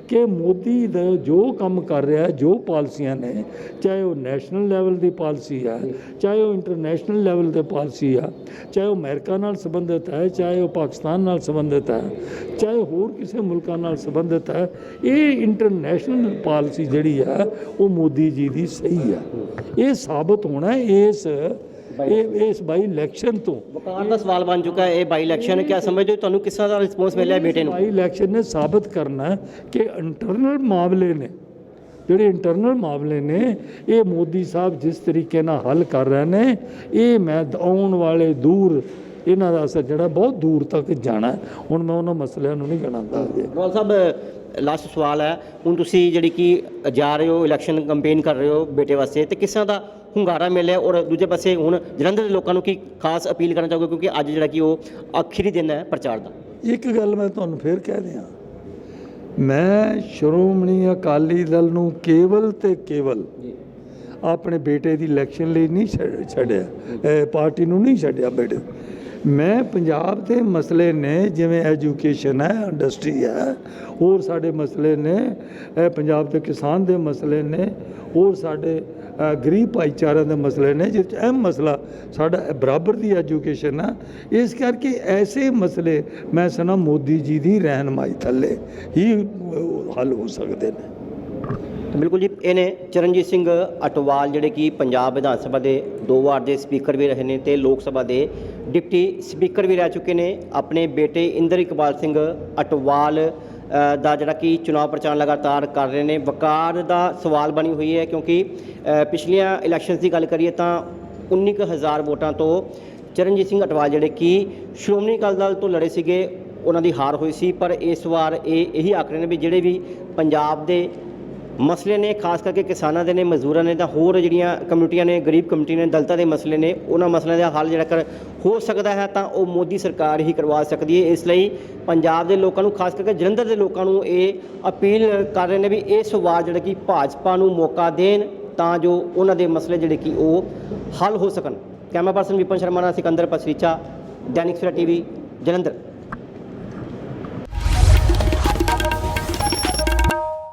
ਕਿ ਮੋਦੀ ਦਾ ਜੋ ਕੰਮ ਕਰ ਰਿਹਾ, ਜੋ ਪਾਲਿਸੀਆਂ ਨੇ, ਚਾਹੇ ਉਹ ਨੈਸ਼ਨਲ ਲੈਵਲ ਦੀ ਪਾਲਿਸੀ ਹੈ, ਚਾਹੇ ਉਹ ਇੰਟਰਨੈਸ਼ਨਲ ਲੈਵਲ ਦੀ ਪਾਲਿਸੀ ਆ, ਚਾਹੇ ਉਹ ਅਮਰੀਕਾ ਨਾਲ ਸੰਬੰਧਿਤ ਹੈ, ਚਾਹੇ ਉਹ ਪਾਕਿਸਤਾਨ ਨਾਲ ਸੰਬੰਧਿਤ ਹੈ, ਚਾਹੇ ਹੋਰ ਕਿਸੇ ਮੁਲਕਾਂ ਨਾਲ ਸੰਬੰਧਿਤ ਹੈ, ਇਹ ਇੰਟਰਨੈਸ਼ਨਲ ਪਾਲਿਸੀ ਜਿਹੜੀ ਹੈ ਉਹ ਮੋਦੀ ਜੀ ਦੀ ਸਹੀ ਹੈ। ਇਹ ਸਾਬਤ ਹੋਣਾ ਇਸ ਬਾਈ ਇਲੈਕਸ਼ਨ ਤੋਂ। ਵਕਾਰ ਦਾ ਸਵਾਲ ਬਣ ਚੁੱਕਾ ਹੈ ਇਹ ਬਾਈ ਇਲੈਕਸ਼ਨ। ਕਿਆ ਸਮਝਦੇ ਹੋ, ਤੁਹਾਨੂੰ ਕਿਸ ਤਰ੍ਹਾਂ ਦਾ ਰਿਸਪੌਂਸ ਮਿਲਿਆ ਬੇਟੇ ਨੂੰ? ਬਾਈ ਇਲੈਕਸ਼ਨ ਨੇ ਸਾਬਤ ਕਰਨਾ ਕਿ ਇੰਟਰਨਲ ਮਾਮਲੇ ਨੇ, ਜਿਹੜੇ ਇੰਟਰਨਲ ਮਾਮਲੇ ਨੇ, ਇਹ ਮੋਦੀ ਸਾਹਿਬ ਜਿਸ ਤਰੀਕੇ ਨਾਲ ਹੱਲ ਕਰ ਰਹੇ ਨੇ, ਇਹ ਮੈਂ ਆਉਣ ਵਾਲੇ ਦੂਰ ਇਹਨਾਂ ਦਾ ਅਸਰ ਜਿਹੜਾ ਬਹੁਤ ਦੂਰ ਤੱਕ ਜਾਣਾ। ਹੁਣ ਮੈਂ ਉਹਨਾਂ ਮਸਲਿਆਂ ਨੂੰ ਨਹੀਂ ਗਿਣਾਉਂਦਾ। ਰੋਲ ਸਾਹਿਬ, ਲਾਸਟ ਸਵਾਲ ਹੈ, ਹੁਣ ਤੁਸੀਂ ਜਿਹੜੀ ਕਿ ਜਾ ਰਹੇ ਹੋ ਇਲੈਕਸ਼ਨ ਕੰਪੇਨ ਕਰ ਰਹੇ ਹੋ ਬੇਟੇ ਵਾਸਤੇ, ਤੇ ਕਿਸ ਤਰ੍ਹਾਂ ਦਾ ਹੁੰਗਾਰਾ ਮਿਲਿਆ? ਔਰ ਦੂਜੇ ਪਾਸੇ ਹੁਣ ਜਲੰਧਰ ਦੇ ਲੋਕਾਂ ਨੂੰ ਕੀ ਖਾਸ ਅਪੀਲ ਕਰਨਾ ਚਾਹੋਗੇ, ਕਿਉਂਕਿ ਅੱਜ ਜਿਹੜਾ ਕਿ ਉਹ ਆਖਰੀ ਦਿਨ ਹੈ ਪ੍ਰਚਾਰ ਦਾ? ਇੱਕ ਗੱਲ ਮੈਂ ਤੁਹਾਨੂੰ ਫਿਰ ਕਹਿ ਦਿਆਂ, ਮੈਂ ਸ਼੍ਰੋਮਣੀ ਅਕਾਲੀ ਦਲ ਨੂੰ ਕੇਵਲ ਤੇ ਕੇਵਲ ਆਪਣੇ ਬੇਟੇ ਦੀ ਇਲੈਕਸ਼ਨ ਲਈ ਨਹੀਂ ਛੱਡਿਆ, ਪਾਰਟੀ ਨੂੰ ਨਹੀਂ ਛੱਡਿਆ ਬੇਟੇ। ਮੈਂ ਪੰਜਾਬ ਦੇ ਮਸਲੇ ਨੇ, ਜਿਵੇਂ ਐਜੂਕੇਸ਼ਨ ਹੈ, ਇੰਡਸਟਰੀ ਹੈ, ਹੋਰ ਸਾਡੇ ਮਸਲੇ ਨੇ, ਇਹ ਪੰਜਾਬ ਦੇ ਕਿਸਾਨ ਦੇ ਮਸਲੇ ਨੇ, ਹੋਰ ਸਾਡੇ ਗਰੀਬ ਭਾਈਚਾਰਿਆਂ ਦੇ ਮਸਲੇ ਨੇ, ਜਿਸ 'ਚ ਅਹਿਮ ਮਸਲਾ ਸਾਡਾ ਬਰਾਬਰ ਦੀ ਐਜੂਕੇਸ਼ਨ ਆ। ਇਸ ਕਰਕੇ ਐਸੇ ਮਸਲੇ ਮੈਂ ਸੁਣਾ ਮੋਦੀ ਜੀ ਦੀ ਰਹਿਨਮਾਈ ਥੱਲੇ ਹੀ ਹੱਲ ਹੋ ਸਕਦੇ ਨੇ। ਬਿਲਕੁਲ ਜੀ, ਇਹ ਨੇ ਚਰਨਜੀਤ ਸਿੰਘ ਅਟਵਾਲ, ਜਿਹੜੇ ਕਿ ਪੰਜਾਬ ਵਿਧਾਨ ਸਭਾ ਦੇ 2 ਵਾਰ ਦੇ ਸਪੀਕਰ ਵੀ ਰਹੇ ਨੇ ਤੇ ਲੋਕ ਸਭਾ ਦੇ ਡਿਪਟੀ ਸਪੀਕਰ ਵੀ ਰਹਿ ਚੁੱਕੇ ਨੇ। ਆਪਣੇ ਬੇਟੇ ਇੰਦਰ ਇਕਬਾਲ ਸਿੰਘ ਅਟਵਾਲ ਦਾ ਜਿਹੜਾ ਕਿ ਚੁਣਾਵ ਪ੍ਰਚਾਰ ਲਗਾਤਾਰ ਕਰ ਰਹੇ ਨੇ। ਵਕਾਰ ਦਾ ਸਵਾਲ ਬਣੀ ਹੋਈ ਹੈ, ਕਿਉਂਕਿ ਪਿਛਲੀਆਂ ਇਲੈਕਸ਼ਨਸ ਦੀ ਗੱਲ ਕਰੀਏ ਤਾਂ 19,000 ਵੋਟਾਂ ਤੋਂ ਚਰਨਜੀਤ ਸਿੰਘ ਅਟਵਾਲ ਜਿਹੜੇ ਕਿ ਸ਼੍ਰੋਮਣੀ ਅਕਾਲੀ ਦਲ ਤੋਂ ਲੜੇ ਸੀਗੇ, ਉਹਨਾਂ ਦੀ ਹਾਰ ਹੋਈ ਸੀ। ਪਰ ਇਸ ਵਾਰ ਇਹੀ ਆਖ ਰਹੇ ਨੇ ਵੀ ਜਿਹੜੇ ਵੀ ਪੰਜਾਬ ਦੇ ਮਸਲੇ ਨੇ, ਖਾਸ ਕਰਕੇ ਕਿਸਾਨਾਂ ਦੇ ਨੇ, ਮਜ਼ਦੂਰਾਂ ਨੇ, ਤਾਂ ਹੋਰ ਜਿਹੜੀਆਂ ਕਮਿਊਨਿਟੀਆਂ ਨੇ, ਗਰੀਬ ਕਮਿਊਨਿਟੀ ਨੇ, ਦਲਿਤਾਂ ਦੇ ਮਸਲੇ ਨੇ, ਉਹਨਾਂ ਮਸਲਿਆਂ ਦਾ ਹੱਲ ਜਿਹੜਾ ਕਰ ਹੋ ਸਕਦਾ ਹੈ ਤਾਂ ਉਹ ਮੋਦੀ ਸਰਕਾਰ ਹੀ ਕਰਵਾ ਸਕਦੀ ਹੈ। ਇਸ ਲਈ ਪੰਜਾਬ ਦੇ ਲੋਕਾਂ ਨੂੰ, ਖਾਸ ਕਰਕੇ ਜਲੰਧਰ ਦੇ ਲੋਕਾਂ ਨੂੰ ਇਹ ਅਪੀਲ ਕਰ ਰਹੇ ਨੇ ਵੀ ਇਸ ਵਾਰ ਜਿਹੜਾ ਕਿ ਭਾਜਪਾ ਨੂੰ ਮੌਕਾ ਦੇਣ ਤਾਂ ਜੋ ਉਹਨਾਂ ਦੇ ਮਸਲੇ ਜਿਹੜੇ ਕਿ ਉਹ ਹੱਲ ਹੋ ਸਕਣ। ਕੈਮਰਾ ਪਰਸਨ ਵਿਪਨ ਸ਼ਰਮਾ ਨਾਲ ਸਿਕੰਦਰ ਪਸਰੀਚਾ, ਦੈਨਿਕ ਸਵੇਰਾ ਟੀਵੀ, ਜਲੰਧਰ।